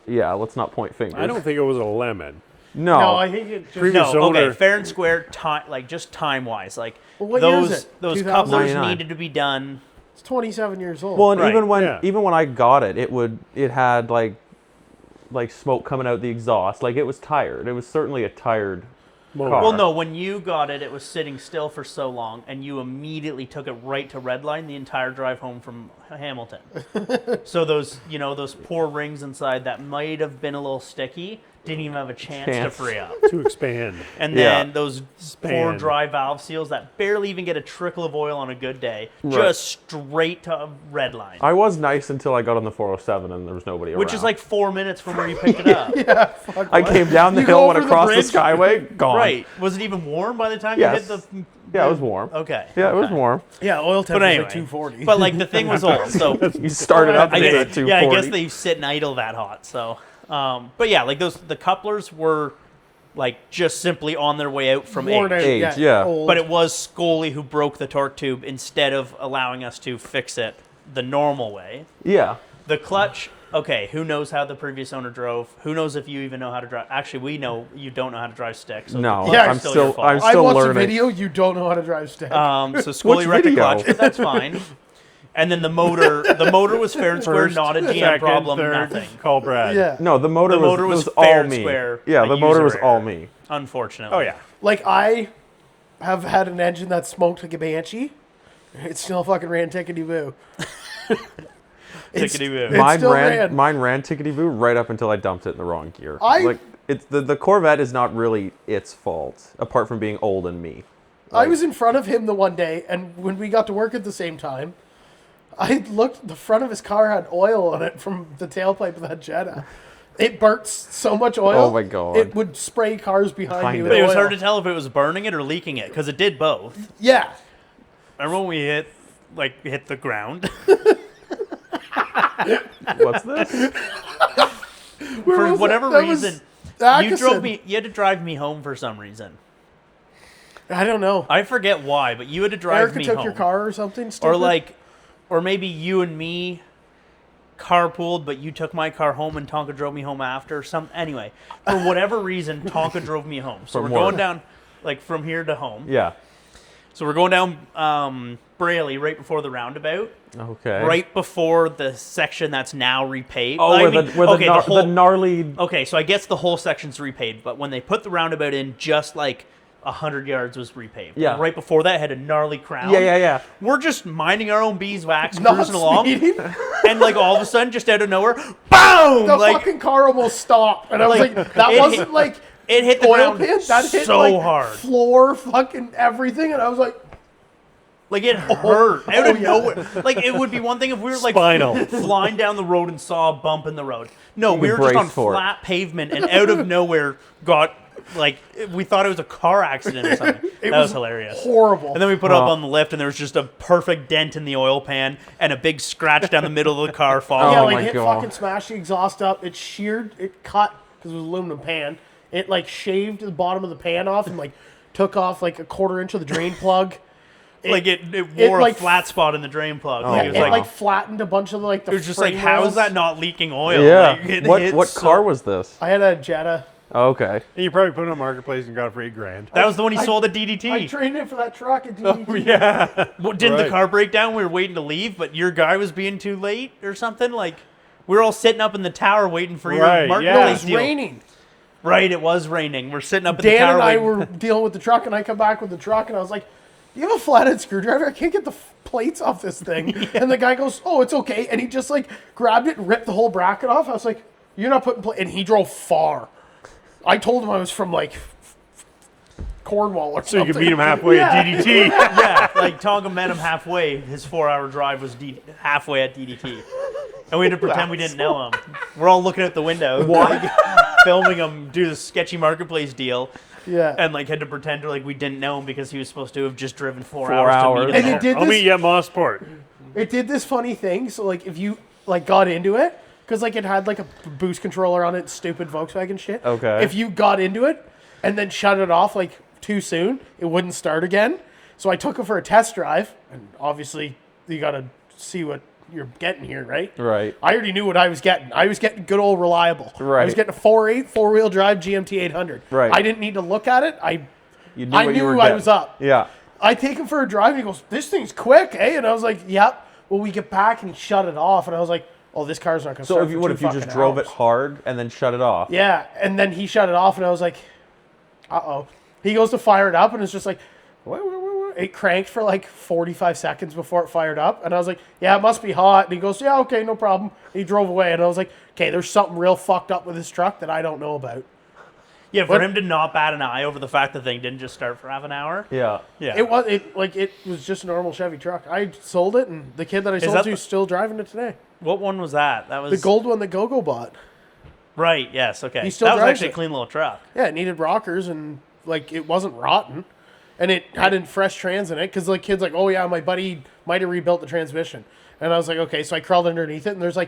Yeah, let's not point fingers. I don't think it was a lemon. No, No, I think it just. Previous No, okay, owner- fair and square, like just time wise, like Well, what year is those it? those 2000? couplers 99. needed to be done. It's 27 years old. Well, and Right. Yeah. even when I got it, it had like smoke coming out the exhaust. Like it was tired. It was certainly a tired Motor. car. Well, no, when you got it, it was sitting still for so long, and you immediately took it right to Redline the entire drive home from Hamilton. So those poor rings inside that might have been a little sticky didn't even have a chance to free up. To expand. And Yeah. then those poor Span. dry valve seals that barely even get a trickle of oil on a good day, just straight to Redline. I was nice until I got on the 407 and there was nobody around. Which is like 4 minutes from where you picked it up. yeah, fuck. I came down the You hill, go went over the across the bridge? skyway, gone. Right. Was it even warm by the time Yes. you hit the... Yeah, it was warm. Okay. Yeah, it was okay. warm. Yeah, oil temp But was anyway. like 240. But like the thing was old, so... You started up I at guess, 240. yeah, I guess they sit and idle that hot. So, but yeah, like the couplers were like just simply on their way out from Worn age. out, Age, yeah. old. But it was Scully who broke the torque tube instead of allowing us to fix it the normal way. Yeah. The clutch, okay, who knows how the previous owner drove? Who knows if you even know how to drive? Actually, we know you don't know how to drive stick. So No, the clutch Yeah, I'm is your still fault. I still watched learning. the video. You don't know how to drive stick. So Scully Which wrecked the video? clutch, but that's fine. And then the motor was fair and square, First, not a GM second, problem, third, nothing. Call Brad. Yeah. No, the motor, The motor was all fair and me. square, Yeah, a the motor user was all error. me. Unfortunately. Oh yeah. Like, I have had an engine that smoked like a banshee. It still fucking ran tickety-boo. Tickety-boo. It Mine ran tickety-boo right up until I dumped it in the wrong gear. I- It's the Corvette is not really its fault, apart from being old and me. I was in front of him the one day, and when we got to work at the same time, I looked, the front of his car had oil on it from the tailpipe of that Jetta. It burnt so much oil. Oh my God. It would spray cars behind Behind me it. with But it oil. was hard to tell if it was burning it or leaking it, because it did both. Yeah. Remember when we hit the ground? What's this? For whatever reason, Atkinson. you had to drive me home for some reason. I don't know. I forget why, but you had to drive Erica me took home. your car or something stupid? Or maybe you and me carpooled, but you took my car home and Tonka drove me home after. Anyway, for whatever reason, Tonka drove me home. So From we're going work. down, from here to home. Yeah. So we're going down Braley right before the roundabout. Okay. Right before the section that's now repaved. Oh, the gnarly. Okay, so I guess the whole section's repaved, but when they put the roundabout in, just 100 yards was repaved. Yeah. Right before that, it had a gnarly crown. Yeah. We're just minding our own beeswax, Not cruising along, speeding. and all of a sudden, just out of nowhere, boom! The fucking car almost stopped, and I was like, like, that it wasn't hit- it hit the oil ground pan. That hit so hard. floor, fucking everything, and I was like, It hurt out of yeah. nowhere. It would be one thing if we were Spinal. flying down the road and saw a bump in the road. No, we You were just on braced for it. flat pavement and out of nowhere got we thought it was a car accident or something. That was hilarious. horrible. And then we put up on the lift and there was just a perfect dent in the oil pan and a big scratch down the middle of the car following. yeah, Oh like my it God. fucking smashed the exhaust up. It sheared, it cut because it was aluminum pan. It shaved the bottom of the pan off and took off a quarter inch of the drain plug. It wore it, a flat spot in the drain plug. Oh, It was wow. It flattened a bunch of the it was just frame how is rails. that not leaking oil? Yeah. It What hit car was this? I had a Jetta. Oh, okay. And you probably put it on Marketplace and got it for $8,000. That was the one he I- sold at I DDT. traded it for that truck at DDT. Oh yeah. Didn't the Right. car break down? We were waiting to leave, but your guy was being too late or something. We were all sitting up in the tower waiting for your Right, marketplace yeah. It was deal. raining. Right, it was raining. We're sitting up in the Dan tower and I waiting. were dealing with the truck, and I come back with the truck, and I was like, "Do you have a flathead screwdriver? I can't get the plates off this thing." And the guy goes, "Oh, it's okay." And he just grabbed it and ripped the whole bracket off. I was like, "You're not putting plate." And he drove far. I told him I was from Cornwall or So you something. could meet him halfway at DDT. Yeah, Tonga met him halfway. His 4-hour drive was halfway at DDT. And we had to pretend we didn't know him. We're all looking out the window, filming him do the sketchy marketplace deal. Yeah. And had to pretend we didn't know him because he was supposed to have just driven 4 4 hours to hours. meet And him. it did I'll meet you at Motorsports. It did this funny thing. So if you got into it, because it had a boost controller on it, stupid Volkswagen shit. Okay. If you got into it and then shut it off too soon, it wouldn't start again. So I took it for a test drive, and obviously you got to see what you're getting here, right? Right. I already knew what I was getting. I was getting good old reliable. I was Right. getting a 4.8 four-wheel drive GMT 800. Right. I didn't need to look at it. I You I what you were knew I getting. was up. Yeah. I take him for a drive. And he goes, "This thing's quick, eh?" And I was like, "Yep." Well, we get back and he shut it off, and I was like, "Oh, this car's not gonna So start." if you for what 2 if you just fucking drove hours." it hard and then shut it off? Yeah, and then he shut it off, and I was like, "Uh-oh." He goes to fire it up, and it's just like, "What?" It cranked for 45 seconds before it fired up, and I was like, "Yeah, it must be hot." And he goes, "Yeah, okay, no problem." And he drove away, and I was like, "Okay, there's something real fucked up with this truck that I don't know about." Yeah, for What- him to not bat an eye over the fact the thing didn't just start for half an hour. Yeah. Yeah. It was just a normal Chevy truck. I sold it, and the kid that I sold that to the- is still driving it today. What one was that? That was The gold one that Gogo bought. Right, yes, okay. He still that was drives actually a it. clean little truck. Yeah, it needed rockers, and it wasn't rotten, and it had a fresh trans in it because kids "Oh yeah, my buddy might have rebuilt the transmission," and I was like, "Okay," so I crawled underneath it, and there's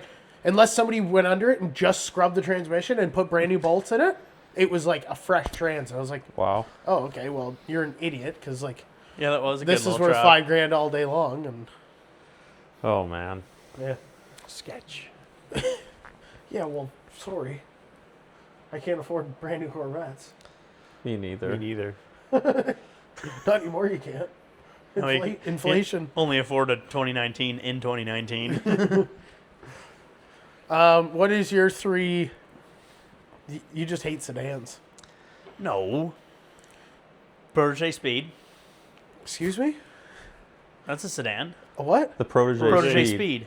unless somebody went under it and just scrubbed the transmission and put brand new bolts in it, it was a fresh trans. And I was like, Wow. "Oh, okay, well you're an idiot because Yeah, that was a this good is little worth truck. $5,000 all day long," and Oh man. yeah, Sketch. yeah, well, sorry, I can't afford brand new Corvettes. Me neither. Me neither. Not anymore, you can't. Inflation. Only afford a 2019 in 2019. What is your three? You just hate sedans. No. Protege Speed. Excuse me? That's a sedan. A what? The Protege, Protege Speed. Speed.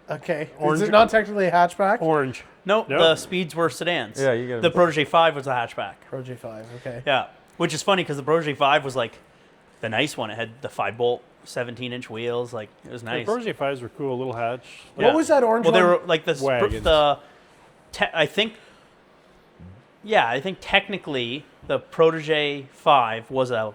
Okay. Orange- Is it not technically a hatchback? Orange. No, No. the Speeds were sedans. Yeah, you get 'em. The Protege 5 was a hatchback. Protege 5. Okay. Yeah. Which is funny because the Protege 5 was like the nice one. It had the 5-bolt, 17-inch wheels. Like, it was nice. The Protege 5s were cool, little hatch. Yeah. What was that orange Well, one? they were like Wagons. I think technically the Protege 5 was a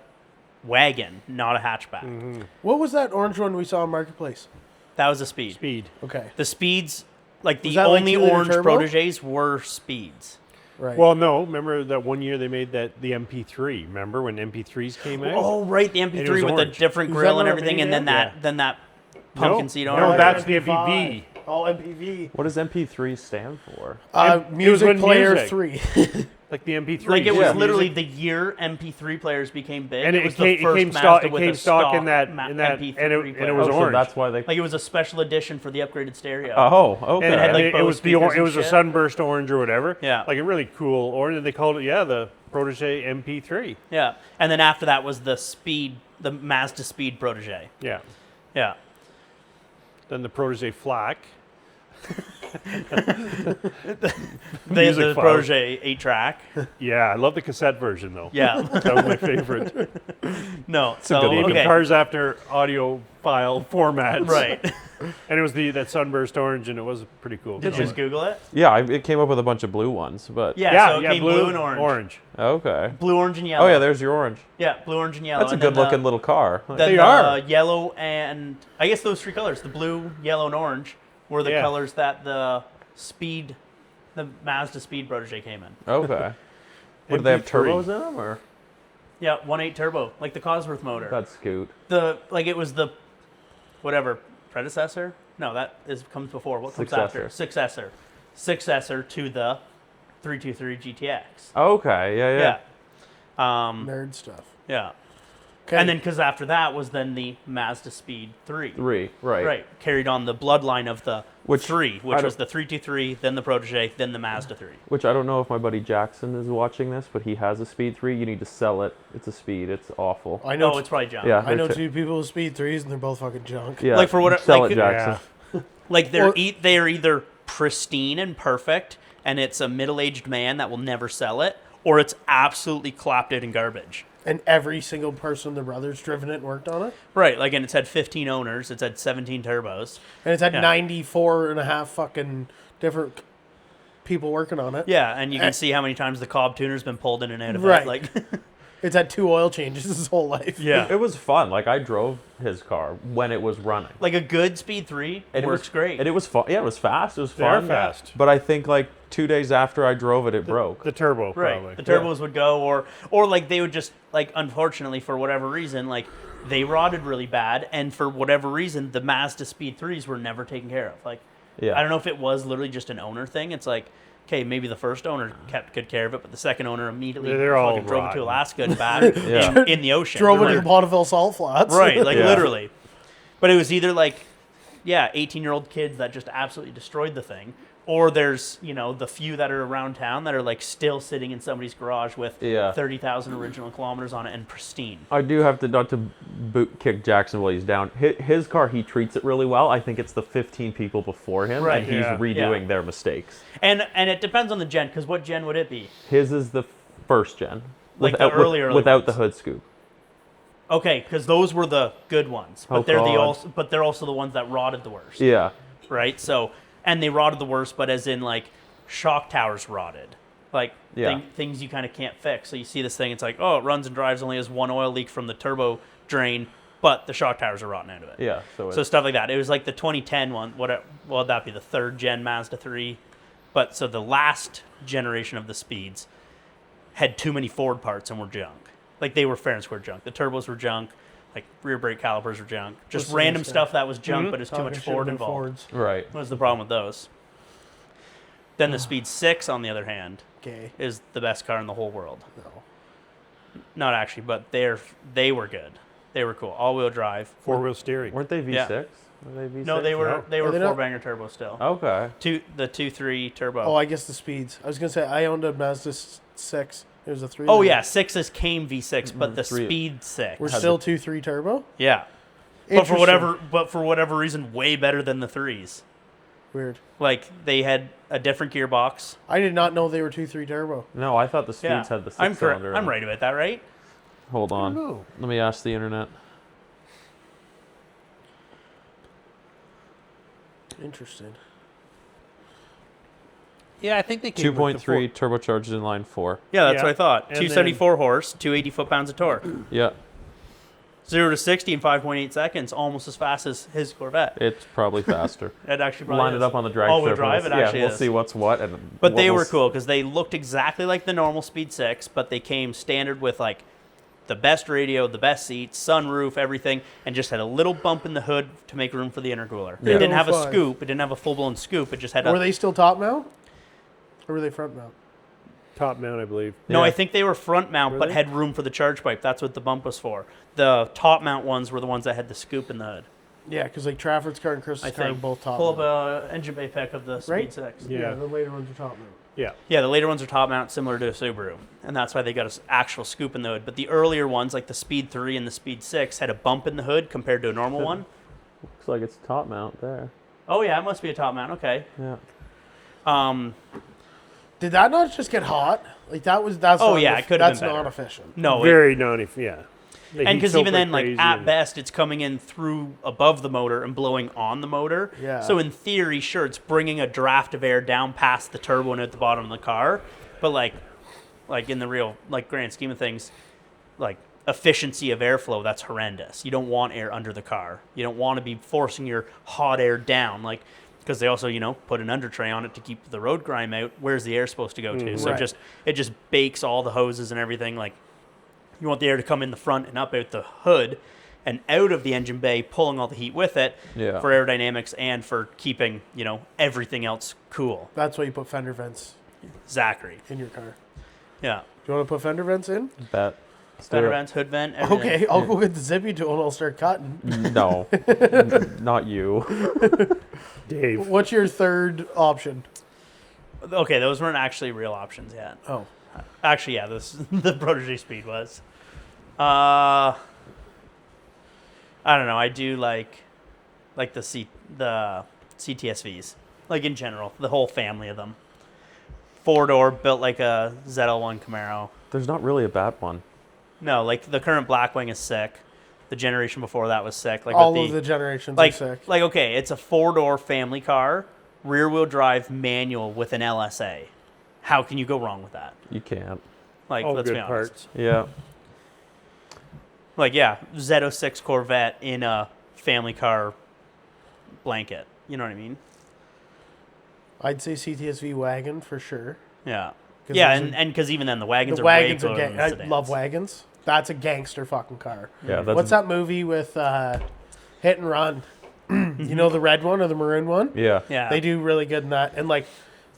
wagon, not a hatchback. What was that orange one we saw in Marketplace? That was a Speed. Speed. Okay. The Speeds, like Was the that like only 2-liter orange turbo? Proteges were Speeds. Right. Well, no. Remember that one year they made the MP3? Remember when MP3s came out? Oh, right, the it was MP3 with the orange. different Was grill that and not a everything, and minivan? then that No, pumpkin seed no, orange. that's the MPV. Oh, MPV. What does MP3 stand for? Music when Player music. 3. Like the MP3. Like it was Yeah. literally the year MP3 players became big. And it it was came- the it first came Mazda stock- it with came a stock in stock that- Ma- in that- MP3 and it player. was Oh, so orange. that's why they. Like it was a special edition for the upgraded stereo. Oh, okay. And, had, like, it Bose was speakers and it was a shit. sunburst orange or whatever. Yeah. Like a really cool orange. And they called it the Protege MP3. Yeah, and then after that was the Mazda Speed Protege. Yeah. Yeah, Then the Protege Flak. the Music file. Protege 8-track. Yeah, I love the cassette version though. Yeah, That was my favorite. no, so good one. Naming okay, cars after audio file formats. right. And it was that sunburst orange, and it was pretty cool. Did you just Google it? Yeah, it came up with a bunch of blue ones, but Yeah, so it came blue and orange. okay. Blue, orange, and yellow. Oh yeah, there's your orange. Yeah, blue, orange, and yellow. That's a and then good-looking little car. Then They the are. yellow and I guess those three colors, the blue, yellow, and orange, were the Yeah. colors that the Mazda Speed Protege came in. Okay. What, do they have MP3. turbos in them, or Yeah, 1.8 turbo, like the Cosworth motor. that's Scoot? It was the whatever predecessor. No, comes before. What comes after? Successor to the 323 GTX. Okay, yeah. Yeah. Nerd stuff. Yeah. Okay. And then because after that was then the Mazda Speed 3. 3, right. Right. Carried on the bloodline of the Which 3, I which don't- was the 323, then the Protege, then the Mazda 3. Which I don't know if my buddy Jackson is watching this, but he has a Speed 3. You need to sell it. It's a Speed. It's awful. I know. No, it's probably junk. Yeah. I know they're two people with Speed 3s, and they're both fucking junk. Yeah. Like, for what- Sell like- it, Jackson. Like they're Or- they are either pristine and perfect, and it's a middle-aged man that will never sell it, or it's absolutely clapped in garbage. And every single person, the brothers, driven it and worked on it. Right, like, and it's had 15 owners, it's had 17 turbos. And it's had Yeah. 94 and a half fucking different people working on it. Yeah, and you can see how many times the Cobb tuner's been pulled in and out of Right. it. Like, It's had 2 oil changes his whole life. yeah, It was fun. Like, I drove his car when it was running. like a good Speed 3 And it works was great. And it was fun. Yeah, it was fast. It was They are fun. fast. But I think, like, 2 days after I drove it, it broke. The turbo, Right, probably. the turbos would go, or like they would just, like, unfortunately for whatever reason, like they rotted really bad, and for whatever reason the Mazda Speed 3s were never taken care of. Like, Yeah. I don't know if it was literally just an owner thing. It's like, okay, maybe the first owner kept good care of it, but the second owner immediately They're all fucking drove it to rotten. Alaska and back Yeah. in the ocean. Drove it Like, to the Bonneville Salt Flats. right, like Yeah. literally. But it was either like, yeah, 18-year-old kids that just absolutely destroyed the thing, or there's, the few that are around town that are like still sitting in somebody's garage with Yeah. 30,000 original kilometers on it and pristine. I do have to, not to boot kick Jackson while he's down. His car, he treats it really well. I think it's the 15 people before him, Right. and he's Yeah. redoing Yeah. their mistakes. And it depends on the gen, because what gen would it be? His is the first gen. Like the early without the ones. hood scoop. Okay, because those were the good ones, but Oh, they're God. they're also the ones that rotted the worst. Yeah. Right? So, and they rotted the worst, but as in like shock towers rotted. Like Yeah. things you kind of can't fix. So you see this thing, it's like, oh, it runs and drives, only has one oil leak from the turbo drain, but the shock towers are rotten out of it. Yeah. So, So stuff like that. It was like the 2010 one. What would that be? The third gen Mazda 3. But so the last generation of the Speeds had too many Ford parts and were junk. Like they were fair and square junk. The turbos were junk. Like rear brake calipers were junk. Just Listen, random this guy. stuff that was junk, but it's too Talking much shit Ford about involved. Fords. right. What was the problem with those? Then the Speed 6, on the other hand, Okay. is the best car in the whole world. No. Not actually, but they were good. They were cool. All-wheel drive. 4-wheel steering. Weren't they V6? Yeah. Were they V6? No, they were No. they were Are they not? 4-banger turbo still. Okay. The 2.3 turbo. Oh, I guess the speeds. I was gonna say I owned a Mazda 6. It was a 3. Oh yeah, 6s came V6, but the Three- Speed 6. We're Had still 2.3 turbo. Yeah. But for Interesting. whatever reason, way better than the 3s. Weird. Like they had a different gearbox. I did not know they were 2.3 turbo. No, I thought the Yeah. Speeds had the I'm correct. six-cylinder. I'm right about that, right? Hold on. know. Let me ask the internet. Interesting. Yeah, I think they came with the 2.3 turbocharged inline 4. Yeah, that's Yeah. what I thought. And 274 horse, 280 foot-pounds of torque. Yeah, 0 to 60 in 5.8 seconds, almost as fast as his Corvette. it's probably faster. It actually probably Line is. it up on the drag All-wheel strip. and drive, it we'll- actually yeah, we'll is. see what's what. And But what they we'll were s- cool because they looked exactly like the normal Speed 6, but they came standard with like the best radio, the best seats, sunroof, everything, and just had a little bump in the hood to make room for the intercooler. Yeah. It didn't have a 805. scoop. It didn't have a full-blown scoop. It just had Were a... they still top mount? Or were they front mount? top mount, I believe. No, Yeah. I think they were front mount, Were but they? had room for the charge pipe. That's what the bump was for. The top mount ones were the ones that had the scoop in the hood. Yeah, because like Trafford's car and I Chris's car are think. both top Pull up mount. a engine bay pic of the Speed Right? 6. Yeah. The later ones are top mount. Yeah. Yeah, the later ones are top mount, similar to a Subaru, and that's why they got an actual scoop in the hood. But the earlier ones, like the Speed 3 and the Speed 6, had a bump in the hood compared to a normal one. Looks like it's top mount there. Oh yeah, it must be a top mount. Okay. Yeah. Did that not just get hot? Like that's Oh, not yeah, it could have that's been better. not efficient. No, Very non yeah. They and heat because soak even then, like crazy at and- best, it's coming in through above the motor and blowing on the motor. Yeah. So in theory, sure, it's bringing a draft of air down past the turbo and at the bottom of the car, but like in the real grand scheme of things, like efficiency of airflow, that's horrendous. You don't want air under the car. You don't want to be forcing your hot air down, like because they also put an under tray on it to keep the road grime out. Where's the air supposed to go to? So Right. it just bakes all the hoses and everything. Like you want the air to come in the front and up out the hood and out of the engine bay, pulling all the heat with it Yeah. for aerodynamics and for keeping everything else cool. That's why you put fender vents Zachary, in your car. yeah, Do you want to put fender vents in? Bet. Let's do fender it. vents, hood vent, everything. Okay, I'll go get the zippy tool and I'll start cutting. No. Not you. Dave. What's your third option? Okay, those weren't actually real options yet. Oh, Actually, yeah, the Protege Speed was. I don't know. I do like the CTSVs, like in general, the whole family of them. 4-door, built like a ZL1 Camaro. There's not really a bad one. No, like the current Blackwing is sick. The generation before that was sick. Like all with of the generations like are sick. like okay, it's a 4-door family car, rear-wheel drive manual with an LSA. How can you go wrong with that? You can't. Like, All let's good be honest. parts. Yeah. Like, yeah, Z06 Corvette in a family car blanket. You know what I mean? I'd say CTSV wagon for sure. Yeah. 'Cause Yeah, those and because even then, the wagons The are wagons way are cooler gang. than I the sedans. love wagons. That's a gangster fucking car. Yeah. That's, What's that movie with Hit and Run? You know the red one or the maroon one? Yeah. Yeah. They do really good in that. And like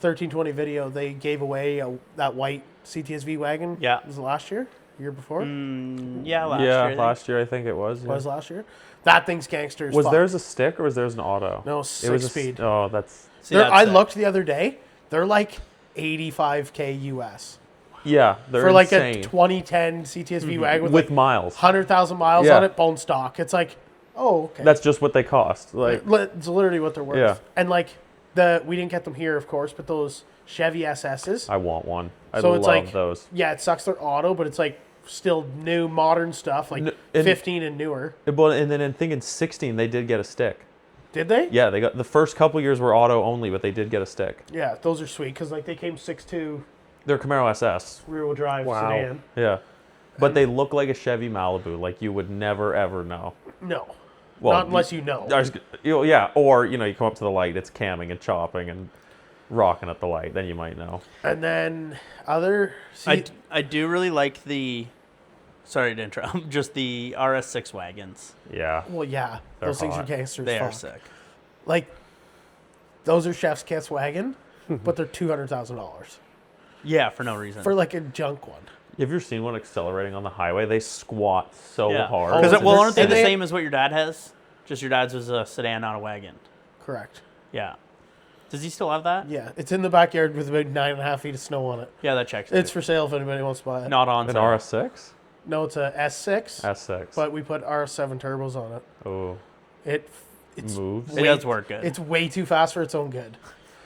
1320 video, they gave away that white CTSV wagon. Yeah. Was it last year? Year before? Yeah, last year. Yeah, I think. last year I think it was. Yeah. Was last year? That thing's gangster as Was fuck. theirs a stick or was theirs an auto? No, it was 6-speed. Oh, that's See, They're- that's I sick. looked the other day. They're like 85K US. yeah. They're For like insane. a 2010 CTSV wagon with, with like miles. 100,000 miles Yeah. on it, bone stock. It's like, oh, okay. That's just what they cost. Like It's literally what they're worth. Yeah. And like we didn't get them here, of course, but those Chevy SSs. I want one. I So love it's like those. Yeah, it sucks they're auto, but it's like still new, modern stuff, like And- 15 and newer. But and then I think in 16 they did get a stick. Did they? Yeah, they got the first couple years were auto only, but they did get a stick. Yeah, those are sweet because like they came 6.2 They're Camaro SS. rear-wheel drive Wow. sedan. Yeah. But they look like a Chevy Malibu, like you would never ever know. No, Well, not unless you know. Yeah, or you come up to the light, it's camming and chopping and rocking at the light, then you might know. And then other. I do really like the. Sorry to interrupt. Just the RS6 wagons. Yeah. Well, yeah, They're those things are hot. gangsters. They are fuck. sick. Like those are chef's kiss wagon, but they're $200,000 Yeah, for no reason. for like a junk one. Have you ever seen one accelerating on the highway? They squat so Yeah. hard. Because well, aren't they And the they- same as what your dad has? Just your dad's was a sedan, not a wagon. Correct. Yeah. Does he still have that? Yeah, it's in the backyard with about 9.5 feet of snow on it. Yeah, that checks. It's for sale if anybody wants to buy it. not on An sale. RS6? No, it's a S6, S6. but we put RS7 turbos on it. oh, It's moves. It does work good. It's way too fast for its own good.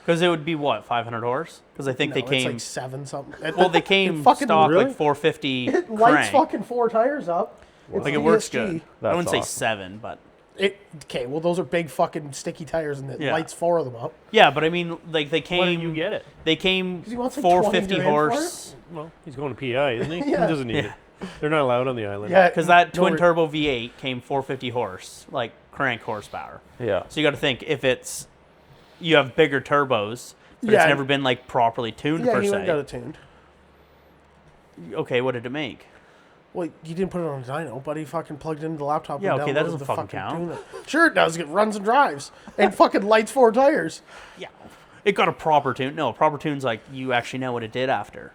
Because it would be what, 500 horse? Because I think No, they it's came. like 7 something. Well, they came fucking stock really? like 450 It lights crank. fucking 4 tires up. It's Like it works ESG. good. That's I wouldn't say awesome. 7, but Okay, well those are big fucking sticky tires, and it Yeah. lights 4 of them up. yeah. But I mean, like they came. Why didn't you get it? They came 'Cause he wants like 450 20 grand for horse. Well, he's going to PI, isn't he? Yeah. He doesn't need it. They're not allowed on the island. Yeah, Because that no, twin we're- turbo V8 came 450 horse, like crank horsepower. Yeah. So you got to think if it's you have bigger turbos, but Yeah. it's never been like properly tuned Yeah, per he went and got se. it tuned. Okay, what did it make? Well, you didn't put it on a dyno, but he fucking plugged it into the laptop. Yeah, and okay, that downloaded doesn't the fucking count. tune it. Sure it does. It runs and drives and fucking lights 4 tires. Yeah, it got a proper tune. No, a proper tune's like you actually know what it did after.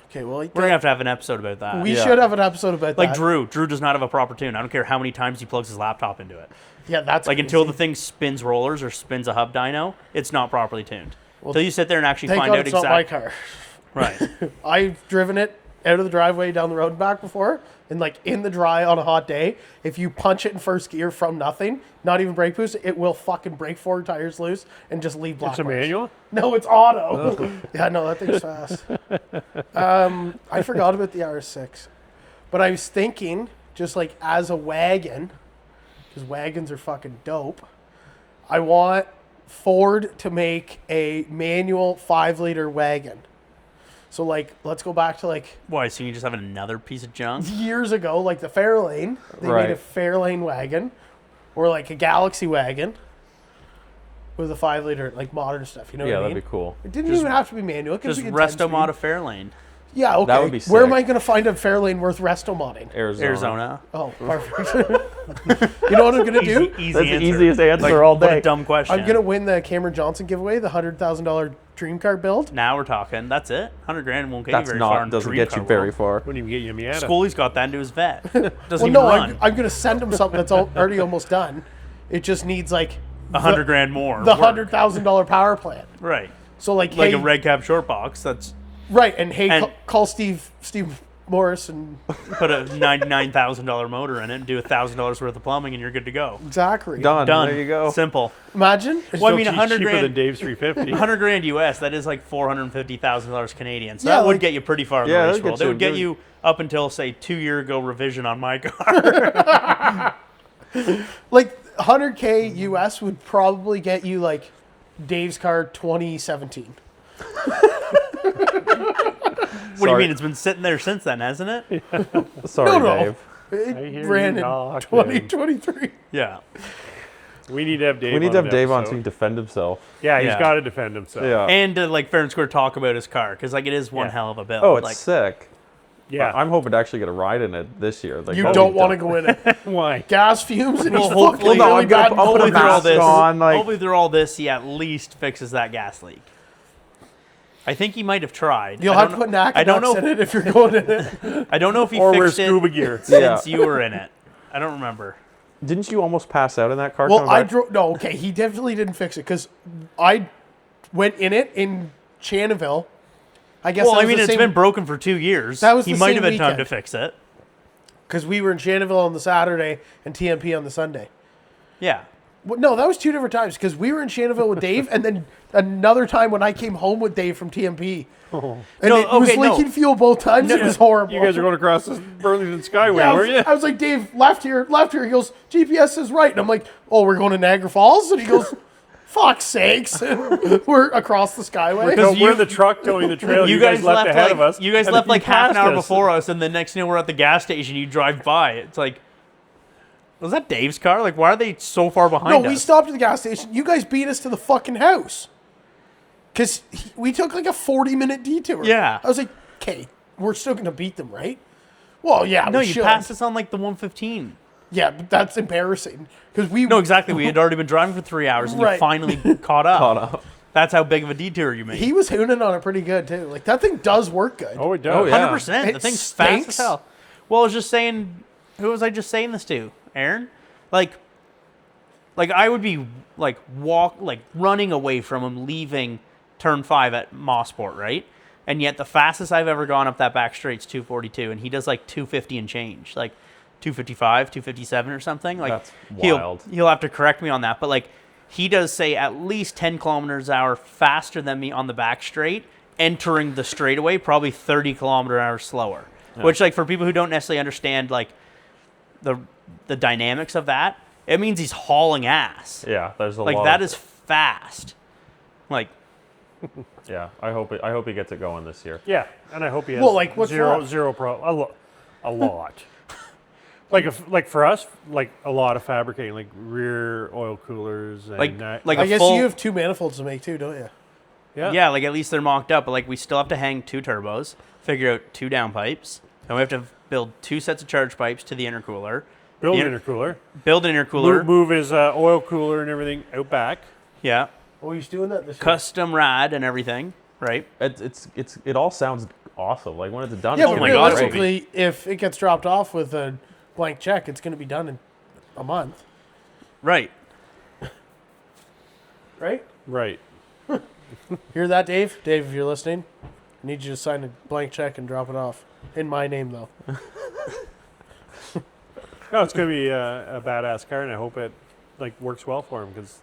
Okay, well, We're gonna have an episode about that. we Yeah. should have an episode about Like that. Drew does not have a proper tune. I don't care how many times he plugs his laptop into it. Yeah, that's Like until the crazy. thing spins rollers or spins a hub dyno, it's not properly tuned. Until you sit there and actually Thank find God out it's not my exactly. car. Right. I've driven it out of the driveway, down the road and back before, and like in the dry on a hot day, if you punch it in first gear from nothing, not even brake boost, it will fucking break 4 tires loose and just leave black It's a marks. manual? No, it's auto. Yeah, no, that thing's fast. I forgot about the RS6, but I was thinking, just like as a wagon, because wagons are fucking dope, I want Ford to make a manual 5-liter wagon. So like, let's go back to like Why? So you just have another piece of junk? years ago, like the Fairlane. They made a Right. Fairlane wagon, or like a Galaxy wagon with a 5-liter, like modern stuff. You know Yeah, what I mean? that'd be cool. It didn't even have to be manual. It could Just be a resto 10-speed. mod a Fairlane. Yeah, okay. That would be Where am sick. I going to find a Fairlane worth resto modding? Arizona. Oh, perfect. You know what I'm going to do? Easy That's the answer. easiest answer Like, all what day. a dumb question. I'm going to win the Cameron Johnson giveaway, the $100,000 dream car build. Now we're talking. That's it. 100 grand won't get That's you very far. not in doesn't dream get car you very world. far. Wouldn't even get you a Miata. Schooley's got that into his vet. Doesn't Well, even no, run. I'm going to send him something that's already almost done. It just needs like 100 grand more. the work. $100,000 power plant. Right. So like, Like hey, a red cap short box. That's right, and hey, and- call Steve Morris and put a $99,000 motor in it and do $1,000 worth of plumbing and you're good to go. Zachary. Done. Done. There you go. Simple. Imagine. Well, I mean, Still 100 cheaper grand. than Dave's 350. 100 grand US, that is like $450,000 Canadian. So Yeah, that would like- get you pretty far in Yeah, the that'd race get world. It you would get good. you up until, say, 2 year ago revision on my car. Like 100K US would probably get you like Dave's car 2017. What do you mean? It's been sitting there since then, hasn't it? Sorry, No, no. Dave. It I hear ran you in knocking. 2023. Yeah. We need to have Dave We need on to have an Dave on so episode. he can defend himself. Yeah, he's Yeah. got to defend himself. Yeah. And like fair and square talk about his car because like it is one Yeah. hell of a build. Oh, it's like, sick. Yeah. I'm hoping to actually get a ride in it this year. Like, You that'd don't be want to dope. go in it. Why? Gas fumes and he's Well, fucking no, really I'm gonna- bad. I'll put a hopefully through all mask this. on, like- Hopefully through all this, he at least fixes that gas leak. I think he might have tried. You'll I have to don't put know- I don't Nacanucks know. in it if you're going in it. I don't know if he Or wear fixed it scuba gear. since Yeah. you were in it. I don't remember. Didn't you almost pass out in that car? Well, coming I back? drove. No, okay, he definitely didn't fix it because I went in it in Chanaville. I guess. Well, I mean, it's been broken for 2 years. That was he the might same have had time to weekend. fix it. because we were in Chanaville on the Saturday and TMP on the Sunday. Yeah. Well, no, that was 2 different times because we were in Chanaville with Dave, and then another time when I came home with Dave from TMP. And No, it was okay, no. leaking fuel both times. It was horrible. You guys are going across the Burlington Skyway, Yeah, weren't you? I was like, Dave, left here. He goes, GPS is right. And I'm like, oh, we're going to Niagara Falls? And he goes, fuck's sakes. And we're across the Skyway. No, Because we're you- in the truck towing the trail. You guys left ahead like, of us. You guys and left then like half an passed hour us. before us, and the next thing we're at the gas station. You drive by. It's like, was that Dave's car? Like, why are they so far behind No, us? we stopped at the gas station. You guys beat us to the fucking house. Because we took like a 40-minute detour. Yeah. I was like, okay, we're still going to beat them, right? Well, yeah, No, we you should. passed us on like the 115. Yeah, but that's embarrassing. Because we No, exactly. We had already been driving for 3 hours, and Right. you finally caught up. Caught up. That's how big of a detour you made. He was hooning on it pretty good too. Like that thing does work good. Oh, it does. Oh, yeah. 100%. The It thing's fast stinks. as hell. Well, I was just saying, who was I just saying this to? Aaron? Like I would be running away from him leaving turn 5 at Mosport, right? And yet the fastest I've ever gone up that back straight's 242, and he does like 250 and change, like 255, 257 or something. Like That's wild. He'll have to correct me on that, but like he does say at least 10 kilometers an hour faster than me on the back straight, entering the straightaway probably 30 kilometer an hour slower. Yeah. Which, like, for people who don't necessarily understand like the dynamics of that, it means he's hauling ass. Yeah, there's a Like lot. that is fast. Like Yeah, I hope he gets it going this year. Yeah, and I hope he has Well, like, what's zero left? pro. A lot. like for us, like a lot of fabricating, like rear oil coolers and like that. like I a guess full, you have 2 manifolds to make too, don't you? yeah, like at least they're mocked up, but like we still have to hang 2 turbos, figure out 2 downpipes, and we have to build 2 sets of charge pipes to the intercooler. Build the an inter- intercooler. Build an intercooler. Move his oil cooler and everything out back. Yeah. Oh, he's doing that this year. Custom rad and everything, right? It all sounds awesome. Like when it's done. Yeah, it's but my gonna be God, great. realistically, if it gets dropped off with a blank check, it's going to be done in a month, Right. right? Right. Hear that, Dave? Dave, if you're listening, I need you to sign a blank check and drop it off. In my name, though. No, it's going to be a badass car, and I hope it like works well for him because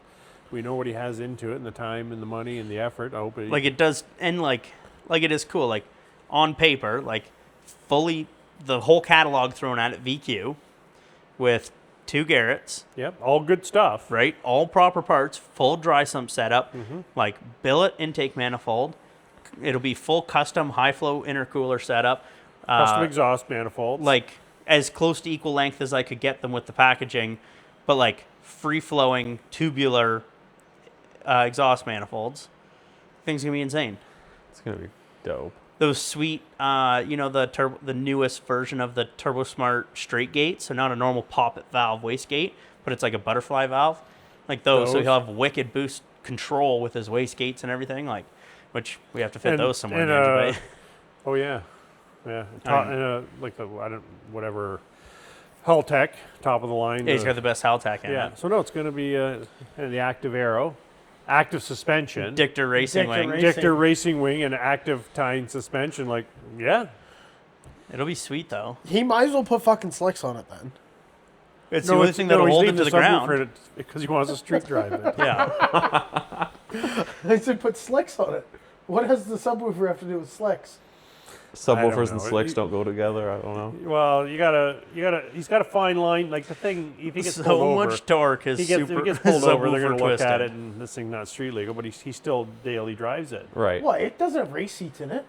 we know what he has into it and the time and the money and the effort. I hope it. Like it does, and like it is cool. Like on paper, like fully the whole catalog thrown at it, VQ, with 2 Garretts, Yep, all good stuff. right? All proper parts, full dry sump setup, like billet intake manifold. It'll be full custom high flow intercooler setup. Custom exhaust manifolds. Like as close to equal length as I could get them with the packaging, but like free flowing tubular exhaust manifolds. Thing's gonna be insane. It's gonna be dope. Those sweet, the newest version of the Turbo Smart straight gate. So not a normal poppet valve wastegate, but it's like a butterfly valve, like those. So Those. he'll have wicked boost control with his wastegates and everything, like, which we have to fit And- those somewhere. and, in Angevaare. oh yeah, like the whatever Hull Tech, top of the line. Yeah, he's got the best Haltac in yeah. it. So no, it's going to be the active aero, active suspension, Dictor Racing Dictor Wing. Racing. Dictor racing wing, and active tying suspension. Like, yeah, It'll be sweet though. He might as well put fucking slicks on it then. It's the only thing that'll hold it to the ground. because he wants to street drive it. Yeah. I said put slicks on it. What does the subwoofer have to do with slicks? Subwoofers and know. slicks don't go together. I don't know. Well, you gotta. He's got a fine line. Like the thing, if he gets pulled So over, much torque is if he super. gets pulled over, they're subwoofer gonna look at twisted. it, and this thing's not street legal. But he still daily drives it. Right. What? It doesn't have race seats in it.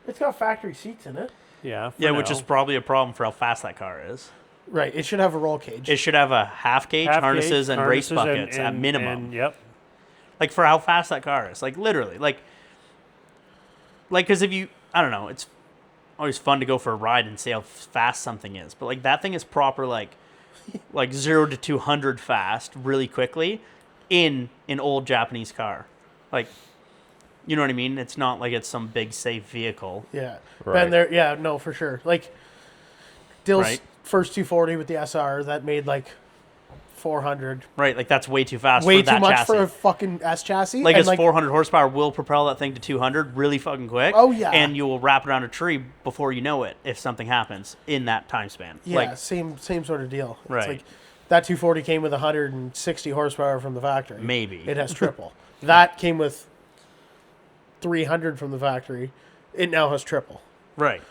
It's got factory seats in it. Yeah. for Yeah, which now. is probably a problem for how fast that car is. Right. It should have a roll cage. It should have a half gauge Half harnesses gauge, and race harnesses buckets at minimum. and, yep. Like for how fast that car is. Like literally. Like because if you, I don't know, it's always fun to go for a ride and see how fast something is. But like that thing is proper like 0 to 200 fast really quickly in an old Japanese car. Like, you know what I mean? It's not like it's some big safe vehicle. Yeah. Right. Been there. Yeah. No, for sure. Like Dill's Right. first 240 with the SR that made like 400. Right, like that's way too fast Way for that too much chassis. for a fucking S chassis. Like and its 400 horsepower will propel that thing to 200 really fucking quick. Oh, yeah. And you will wrap around a tree before you know it if something happens in that time span. Yeah, Like, same sort of deal. Right. It's like that 240 came with 160 horsepower from the factory. maybe. It has triple. That came with 300 from the factory. It now has triple. Right.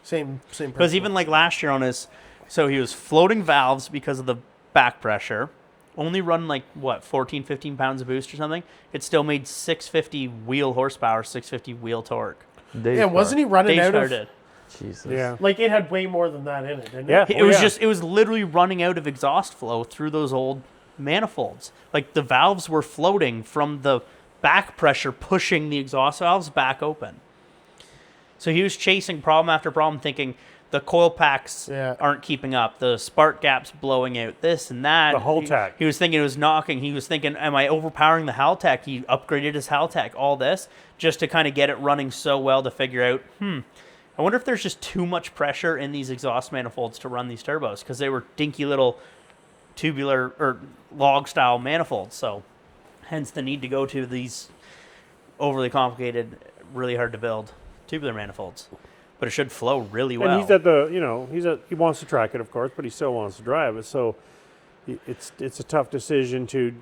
Same Because principle. even like last year on his, so he was floating valves because of the back pressure, only run like, 14, 15 pounds of boost or something. It still made 650 wheel horsepower, 650 wheel torque. Dave's Yeah, wasn't he running Dave out Star of... did. Jesus. Yeah. Like, it had way more than that in it, didn't Yeah. it? It was literally running out of exhaust flow through those old manifolds. Like the valves were floating from the back pressure pushing the exhaust valves back open. So he was chasing problem after problem thinking the coil packs Yeah. aren't keeping up. The spark gap's blowing out. This and that. The Haltech. He was thinking it was knocking. He was thinking, am I overpowering the Haltech? He upgraded his Haltech. All this just to kind of get it running so well to figure out. I wonder if there's just too much pressure in these exhaust manifolds to run these turbos because they were dinky little tubular or log style manifolds. So, hence the need to go to these overly complicated, really hard to build tubular manifolds. But it should flow really well. And he's at the, he wants to track it, of course, but he still wants to drive it. So it's a tough decision to,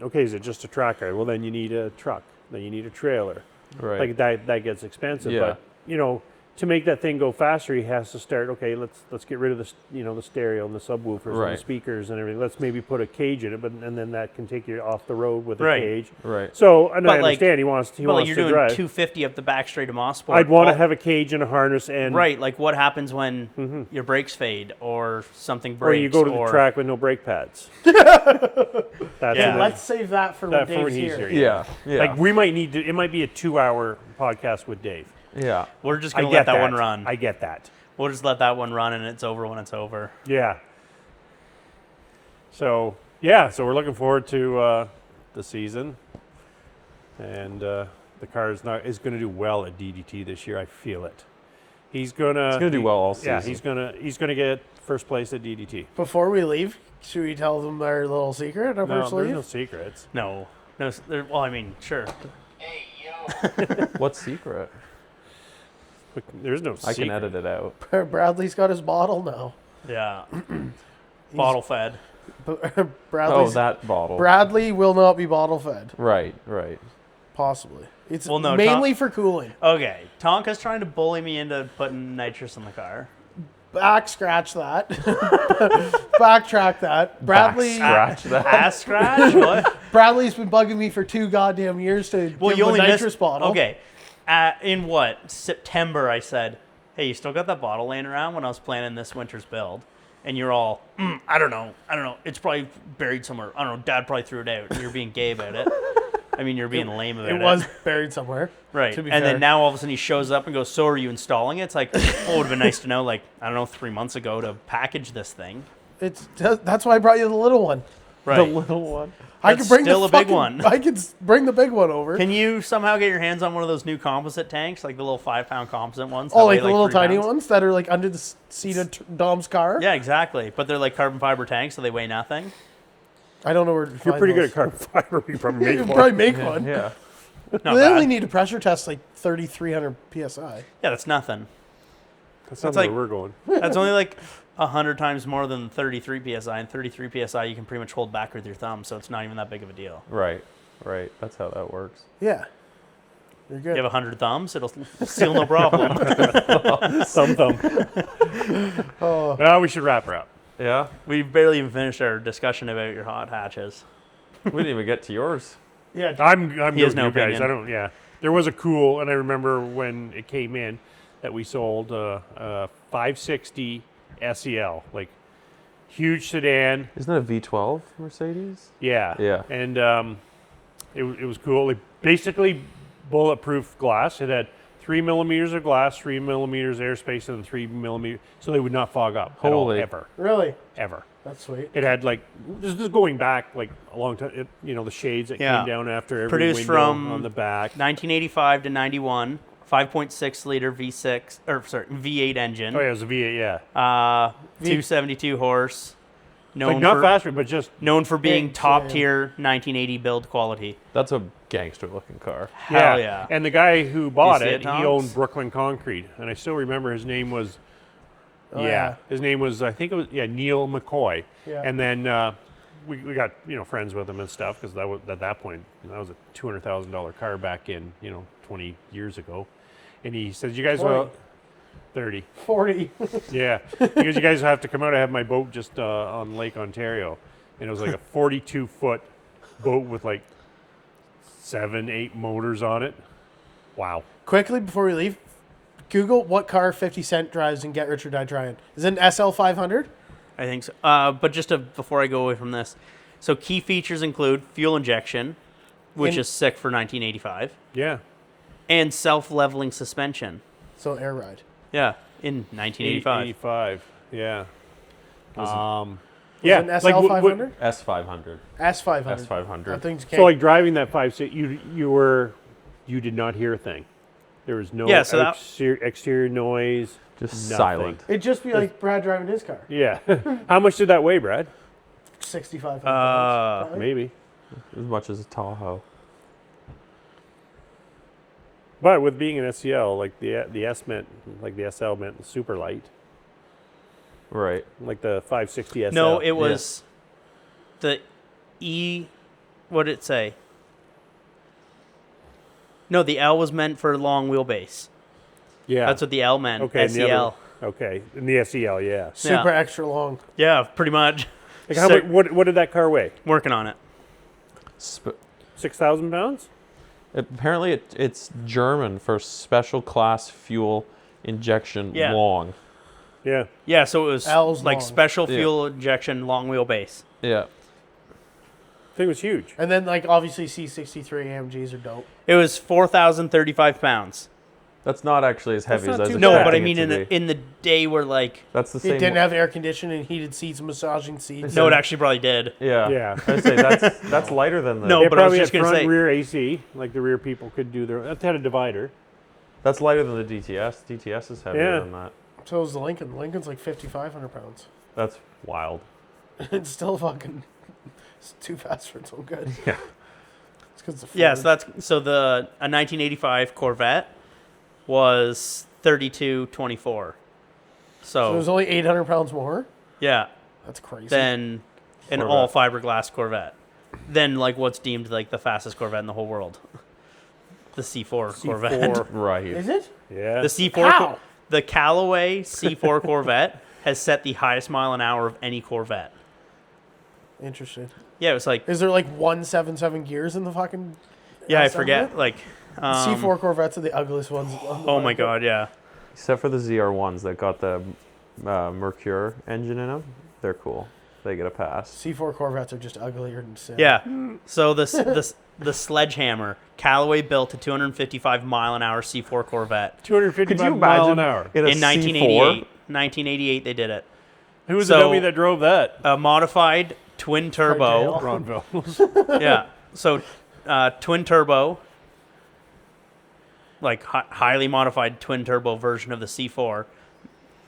okay, is it just a tracker? Well, then you need a truck. Then you need a trailer. Right. Like that gets expensive. Yeah. But, to make that thing go faster, he has to start, okay, let's get rid of the stereo and the subwoofers and the Right. speakers and everything. Let's maybe put a cage in it, and then that can take you off the road with a Right. cage. Right. So, and I But, like- understand he wants But like to you're doing drive. 250 up the back straight of Mosport. I'd want to have a cage and a harness and Right, like what happens when your brakes fade or something or breaks? you go to the track with no brake pads. That's Yeah. Let's save that for when that for Dave's when he's here. here. Yeah. Yeah. Like we might need to. It might be a 2-hour podcast with Dave. yeah. We're just I gonna get let that one run. I get that. We'll just let that one run, and it's over when it's over. Yeah. So so we're looking forward to the season, and the car is going to do well at DDT this year. I feel it. He's gonna do well all Yeah, season. he's gonna get first place at DDT. Before we leave, should we tell them our little secret? Our No, first there's leave? no secrets. No, well, I mean, sure. What's secret? There's no. I can edit it out. Bradley's got his bottle now. Yeah, bottle fed. Oh, Bradley's, that bottle. Bradley will not be bottle fed. Right. Right. Possibly. It's Well, no, mainly for cooling. Okay, Tonka's trying to bully me into putting nitrous in the car. Back scratch that. Backtrack that. Bradley Scratch that. Ass scratch? What? Bradley's been bugging me for 2 goddamn years to give Well, you him only a nitrous missed, bottle. Okay, in what September? I said, "Hey, you still got that bottle laying around?" When I was planning this winter's build, and you're all, "I don't know. It's probably buried somewhere. I don't know. Dad probably threw it out." And you're being gay about it. I mean, you're being lame about it. It was buried somewhere. right. to be And fair. then now all of a sudden he shows up and goes, "So are you installing it?" It's like, well, it would have been nice to know, like, I don't know, 3 months ago to package this thing. That's why I brought you the little one. Right. The little one. I That's could bring still the a big fucking- one. I could bring the big one over. Can you somehow get your hands on one of those new composite tanks, like the little 5-pound composite ones? that Oh, weigh like the little 3 tiny pounds? ones that are like under the seat of Dom's car? Yeah, exactly. But they're like carbon fiber tanks, so they weigh nothing. I don't know where to You're find pretty good those. at carbon fiber. You probably You make could one. probably make one. Yeah. Not They bad. only need to pressure test like 3,300 psi. Yeah, that's nothing. That's not like- where we're going. That's only like 100 times more than 33 psi, and 33 psi you can pretty much hold back with your thumb, so it's not even that big of a deal. Right. Right. That's how that works. Yeah. You're good. You have 100 thumbs, it'll seal no problem. Thumb. Oh, Well, we should wrap her up. Yeah. We've barely even finished our discussion about your hot hatches. We didn't even get to yours. yeah. I'm He good has with no you guys. opinion. I don't. Yeah, there was a cool, and I remember when it came in that we sold a 560 SEL, like huge sedan. Isn't that a V12 Mercedes? Yeah. Yeah. And it was cool. Like, basically bulletproof glass. It had 3 millimeters of glass, 3 millimeters airspace, and 3 millimeters, so they would not fog up at all, Holy. Really? ever. That's sweet. It had like this is going back like a long time. The shades that Yeah. came down after every Produced window from on the back. 1985 to 91, 5.6 liter V8 engine, Oh yeah, it was a V8. Yeah, 272 horse. like not faster, but just Known for being Big top jam. tier 1980 build quality. That's a gangster looking car. Hell yeah. And the guy who bought see it, it, he Toms? owned Brooklyn Concrete, and I still remember his name was. Oh, yeah. His name was I think it was Neil McCoy. Yeah. And then we got friends with him and stuff because that was at that point that was a $200,000 car back in 20 years ago, and he says you guys 40. will 30. 40. Yeah, because you guys have to come out. I have my boat just on Lake Ontario, and it was like a 42-foot boat with like 7-8 motors on it. Wow. Quickly before we leave, Google what car 50 Cent drives and get rich or die trying. Is it an SL 500? I think so. But before I go away from this, so key features include fuel injection, which In- is sick for 1985, Yeah. and self-leveling suspension. So air ride. Yeah, in 1985. 85. Yeah. Was Yeah. it an SL 500? S500. S500. S500. That thing's So like driving that 5.6, you did not hear a thing. There was no Yeah, so that- exterior noise. Just nothing. silent. It'd just be like Brad driving his car. Yeah. How much did that weigh, Brad? 6,500 pounds. probably. Maybe. As much as a Tahoe. But with being an SCL, like the S meant, like the SL meant super light, Right. like the 560 SL. No, it was the E. What did it say? No, the L was meant for long wheelbase. yeah. That's what the L meant. okay. and the other- SEL. okay, and the SEL, yeah. Super extra long. Yeah, pretty much. Like how So- much, what did that car weigh? Working on it. 6,000 pounds? Apparently, it's German for special class fuel injection Yeah. long. Yeah. Yeah, so it was L's like long. special Yeah. fuel injection, long wheelbase. Yeah. Thing was huge. And then, like, obviously, C63 AMGs are dope. It was 4,035 pounds. That's not actually as heavy not as too I was No, bad. but I expecting mean it to be. in the day where like That's the It same. didn't have air conditioning, heated seats, massaging seats. no, it actually probably did. Yeah. Yeah. I'd say that's lighter than the. No, They but I was probably just had gonna front say- rear AC, like the rear people could do their. That had a divider. That's lighter than the DTS. DTS is heavier Yeah. than that. So is the Lincoln. Lincoln's like 5,500 pounds. That's wild. It's still fucking. It's too fast for its own good. Yeah. It's because Yeah, so a 1985 Corvette was 3224. So it was So only 800 pounds more. yeah, That's crazy. than an Corvette. all fiberglass Corvette. Then like what's deemed like the fastest Corvette in the whole world, the C4 Corvette. Right. Is it? Yeah. The C4, How? the Callaway C4 Corvette has set the highest mile an hour of any Corvette. Interesting. Yeah, it was like Is there like 177 gears in the fucking? yeah, I S7? forget like C4 Corvettes are the ugliest ones. on the Oh my market. god, yeah. Except for the ZR1s that got the Mercure engine in them. They're cool. They get a pass. C4 Corvettes are just uglier than sin. Yeah. So the Sledgehammer, Callaway built a 255 mile an hour C4 Corvette 255 miles an hour. in a in C4? 1988. 1988 they did it. Who was So- the dummy that drove that? A modified twin turbo. Cardale. Yeah. So twin turbo, like highly modified twin turbo version of the C4,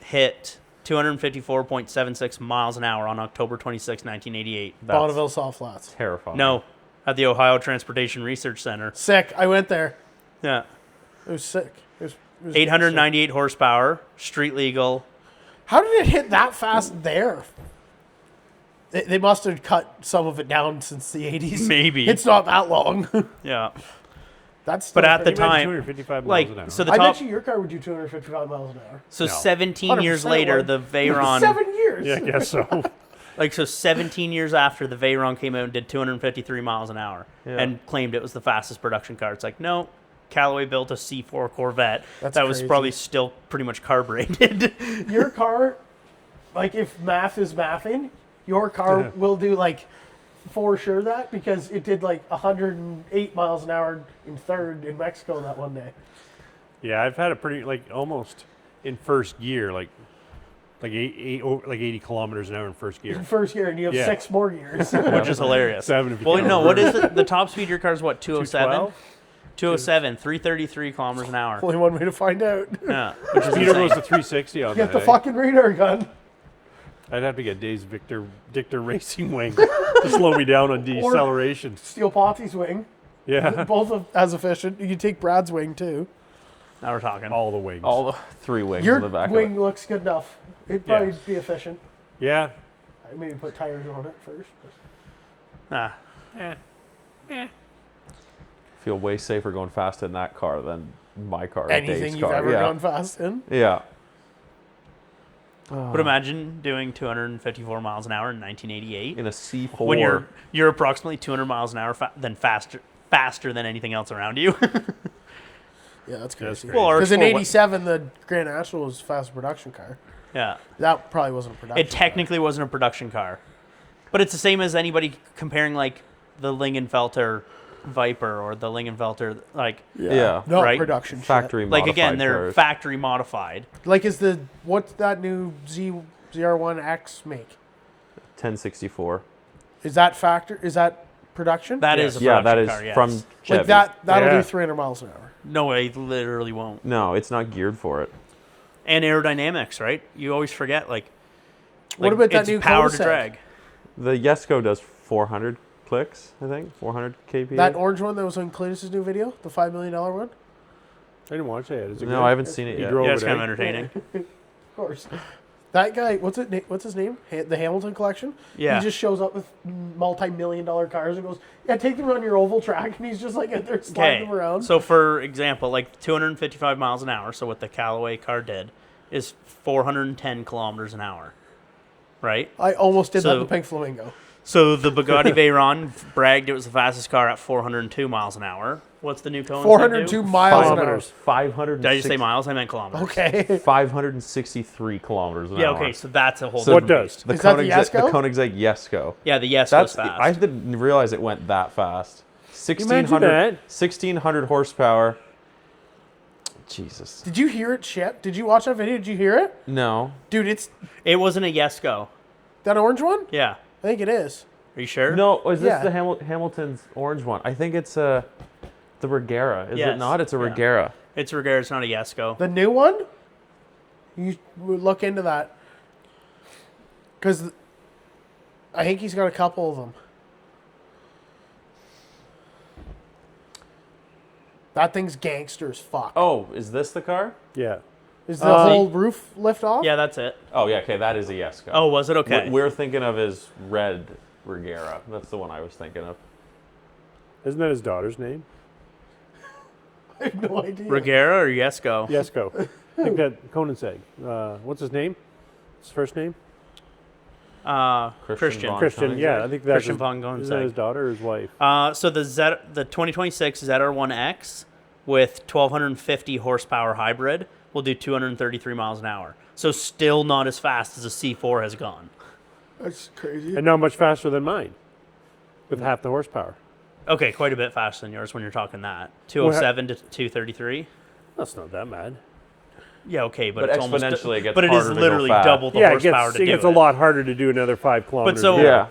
hit 254.76 miles an hour on October 26, 1988. That's Bonneville Soft Flats. terrifying. No, at the Ohio Transportation Research Center. Sick. I went there. Yeah. It was sick. It was 898 horsepower, street legal. How did it hit that fast there? They must have cut some of it down since the 80s. Maybe. It's not that long. Yeah. That's But still at the crazy. time, 255 like, miles an hour. so the I top, bet you your car would do 255 miles an hour. so No. 17 years 100% later, would. the Veyron, 7 years. Yeah, I guess so. like, so 17 years after the Veyron came out and did 253 miles an hour Yeah. and claimed it was the fastest production car. It's like, no, Callaway built a C4 Corvette That's that was crazy. probably still pretty much carbureted. Your car, like if math is mathing, your car Yeah. will do like for sure that because it did like 108 miles an hour in third in Mexico that one day. Yeah, I've had a pretty, like, almost in first gear, like 80 kilometers an hour in first gear. In first gear, and you have Yeah. 6 more gears. which is hilarious. 7 if you Well, count no, what reverse. is the top speed of your car is what, 207? 212? 207, 333 kilometers an hour. Only one way to find out. Yeah, which is Peter insane. goes to 360 on Get that. the fucking radar gun. I'd have to get Dave's Dictor Racing Wing to slow me down on deceleration. Steal Potty's wing. Yeah, Both as efficient. You can take Brad's wing too. Now we're talking. all the wings. All the 3 wings Your in the back wing of it. looks good enough. It'd Yeah. probably be efficient. Yeah, I'd maybe put tires on it first. Ah, Feel way safer going fast in that car than my car. or Anything Dave's you've car. ever yeah. gone fast in. Yeah. but imagine doing 254 miles an hour in 1988 In a C4. when you're approximately 200 miles an hour faster than anything else around you. Yeah, that's That's crazy. crazy. Well, or Because in for- '87, the Grand National was a fast production car. Yeah, That probably wasn't a production. it technically wasn't a production car, but it's the same as anybody comparing like the Lingenfelter Viper or the Lingenfelter, like Yeah. Not Right? production shit. Factory like again, modified they're cars. factory modified. Like, what's that new ZR1X make? 1064. Is that production? That is a Yeah, that production is car, yes. from Chevy. like that'll Yeah. do 300 miles an hour. No, it literally won't. No, it's not geared for it. And aerodynamics, right? You always forget like. What about that it's new power to cul-de-sac? drag? The Yesco does 400 clicks, I think, 400 kph. That orange one that was on Cletus's new video, the $5 million one? I didn't watch that. Is it No, good? I haven't seen it You yet. drove Yeah, it, it's kind of eh? entertaining. Of course. That guy, what's his name? The Hamilton collection? Yeah. He just shows up with multi-million-dollar cars and goes, yeah, take them on your oval track. And he's just like out there sliding them around. So for example, like 255 miles an hour, so what the Callaway car did is 410 kilometers an hour, right? I almost did that in So- the Pink Flamingo. So the Bugatti Veyron bragged it was the fastest car at 402 miles an hour. What's the new Koenigsegg 402 do? miles an hour. Kilometers. 500. Did I just say miles? I meant kilometers. Okay. 563 kilometers an Yeah, hour. okay, so that's a whole So What different does? beast. The Is that the Koenigsegg, Yesco? Koenigsegg Yesco. Yeah, the yes That's goes fast. I didn't realize it went that fast. Imagine 1600 horsepower. Jesus. Did you hear it, Shep? Did you watch that video? Did you hear it? No. Dude, it's It wasn't a Yesco. that orange one? Yeah. I think it is. Are you sure? No, is this Yeah. the Hamilton's orange one? I think it's the Regera. Is it Yes. not? It's a Yeah. Regera. It's Regera, it's not a Yesco. The new one? You would look into that. Because I think he's got a couple of them. That thing's gangster as fuck. Oh, is this the car? Yeah. Is the whole roof lift off? Yeah, that's it. Oh, yeah, okay, that is a Yesco. Oh, was it? Okay. What we're thinking of is red Regera. That's the one I was thinking of. Isn't that his daughter's name? I have no idea. Regera or Yesco? Yesco. I think that Koenigsegg. What's his name? His first name? Christian. Von Christian. Koenigsegg? Yeah, I think that's Christian von Isn't that his Koenigsegg. daughter or his wife? So the 2026 ZR1X with 1250 horsepower hybrid will do 233 miles an hour. So still not as fast as a C4 has gone. That's crazy. And not much faster than mine, with half the horsepower. Okay, quite a bit faster than yours when you're talking that. 207 to 233. That's not that bad. Yeah, okay, but But it's almost exponentially it gets but it is harder to go literally fast. double the Yeah, it horsepower gets, to it do gets it. a lot harder to do another 5 But kilometers. so, Yeah.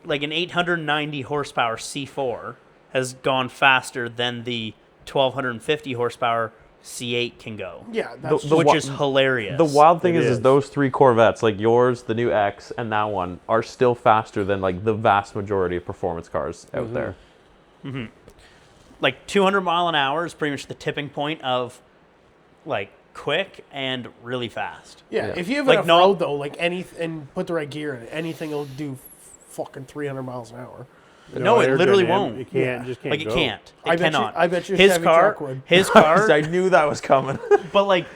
like an 890 horsepower C4 has gone faster than the 1250 horsepower C8 can go, Yeah, that's The which wa- is hilarious. The wild thing It is is. those three Corvettes, like yours, the new X, and that one, are still faster than like the vast majority of performance cars out there. like 200 mile an hour is pretty much the tipping point of like quick and really fast. yeah. Yeah. If you have Like, enough no- road though, like and put the right gear in it, anything will do fucking 300 miles an hour. No, it literally aerodynamic, won't. It can't. Yeah. Just can't Like it go. can't. It I bet you- cannot. I bet you a his Chevy car, truck would. his car, I knew that was coming. but like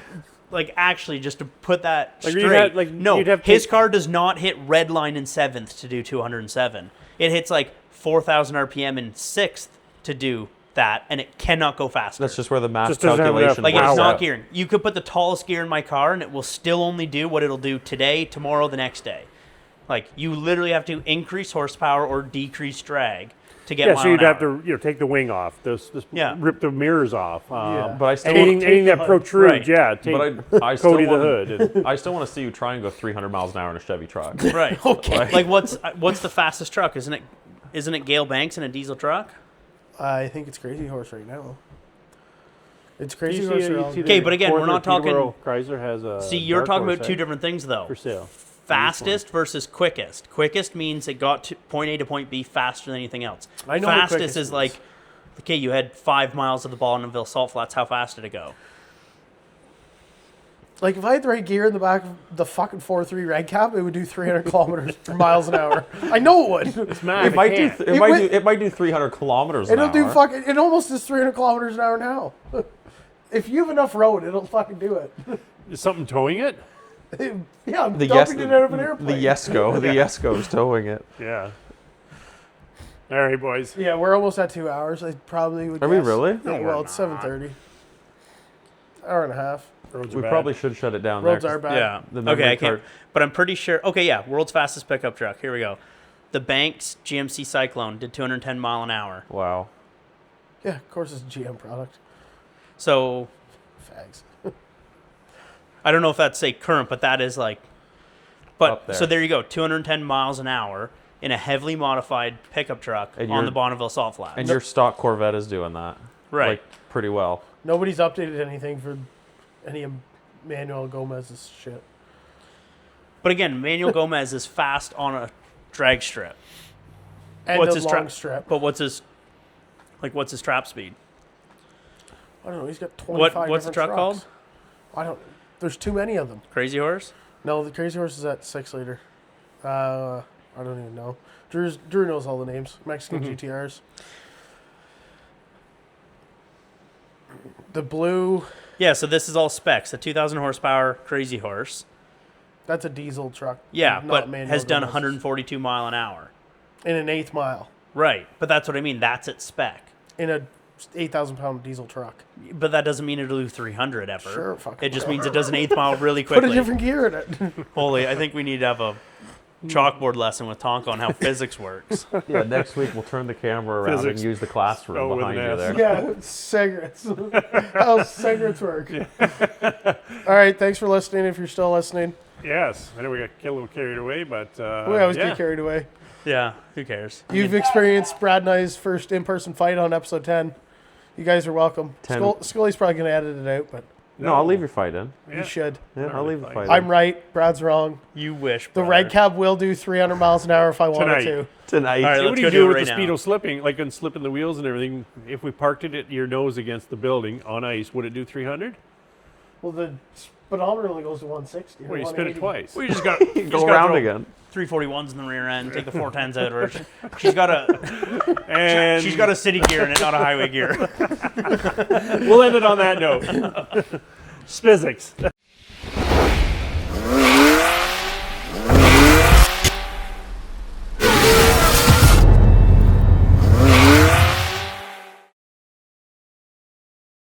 actually just to put that Like, you'd straight. have- like, no, you'd have to his take- car does not hit red line in 7th to do 207. It hits like 4,000 RPM in 6th to do that, and it cannot go faster. That's just where the math Just doesn't have calculation enough like works it's not out. gearing. You could put the tallest gear in my car, and it will still only do what it'll do today, tomorrow, the next day. Like you literally have to increase horsepower or decrease drag to get. Yeah, mile so you'd an have hour. to take the wing off, Yeah. rip the mirrors off. Yeah. But I still Anything, want anything that hood. protrudes, Right. yeah. Take but I still Cody the want, hood. And, I still want to see you try and go 300 miles an hour in a Chevy truck. Right. Okay. Like what's the fastest truck? Isn't it Gale Banks in a diesel truck? I think it's Crazy Horse right now. It's you Crazy see, Horse. you around- see Okay, the but again, we're Ford not talking- Peterborough Chrysler has a. See, you're dark talking horse, about two eh, different things though. for sale. Fastest versus quickest. Quickest means it got to point A to point B faster than anything else. I know what Fastest quickest is is. like, okay, you had 5 miles of the Bonneville Salt Flats. How fast did it go? Like if I had the right gear in the back of the fucking 4.3 red cap, it would do 300 kilometers miles an hour. I know it would. It's mad. It might do. can't. It might do 300 kilometers an It'll do hour. fucking. It almost does 300 kilometers an hour now. If you have enough road, it'll fucking do it. Is something towing it? Yeah, I'm The dumping it out of an airplane. The Yesco. The Yesco's towing it. Yeah. All right, boys. Yeah, we're almost at 2 hours. I probably would. Are we guess. really? Yeah, well, it's 7:30. Hour and a half. Roads are We bad. probably should shut it down Roads there. are 'cause bad. Yeah. the memory Okay, I can't. card- But I'm pretty sure. Okay, yeah. World's fastest pickup truck. Here we go. The Banks GMC Cyclone did 210 mile an hour. Wow. Yeah, of course it's a GM product. So Fags. I don't know if that's say current, but that is like. Up But there. so there you go, 210 miles an hour in a heavily modified pickup truck And on you're- the Bonneville Salt Flats. And your stock Corvette is doing that. Right. Like, pretty well. Nobody's updated anything for any of Manuel Gomez's shit. But again, Manuel Gomez is fast on a drag strip. And What's a his long strip. But what's his trap speed? I don't know. He's got 25 What's the different truck trucks. called? I don't. There's too many of them. Crazy Horse? No, the Crazy Horse is at 6-liter. I don't even know. Drew knows all the names. Mexican GTRs. The blue, Yeah, so this is all specs. A 2,000 horsepower Crazy Horse. that's a diesel truck. Yeah, not but Manuel has done Gomez's. 142 mile an hour. In an eighth mile. Right, but that's what I mean. That's its spec. In a 8,000 pound diesel truck. But that doesn't mean it'll do 300 ever. Sure, fuck It it. just means it does an eighth mile really Put quickly. a different gear in it. Holy, I think we need to have a chalkboard lesson with Tonka on how physics works. Yeah, next week we'll turn the camera around Physics. and use the classroom Oh, with behind an you S. there. Yeah, cigarettes. How cigarettes work. All right, thanks for listening if you're still listening. Yes, I know we got a little carried away, but We always get carried away. Yeah, who cares? You've experienced Brad and I's first in-person fight on episode 10. You guys are welcome. 10. Scully's probably going to edit it out, but No, I'll leave your fight in. Yeah. you should. Yeah, I'll leave the fight in. I'm right. Brad's wrong. You wish. The brother. red cab will do 300 miles an hour if I wanted Tonight. to. Tonight. All right, What let's do go you do do it with right the now. speedo slipping, like and slipping the wheels and everything? If we parked it at your nose against the building on ice, would it do 300? Well, the speedometer only goes to 160. or Well, you spin it 180. twice. We just got Go around again. 341s in the rear end. Take the 410s out of her. She's got a And she's got a city gear in it, not a highway gear. we'll end it on that note. Physics.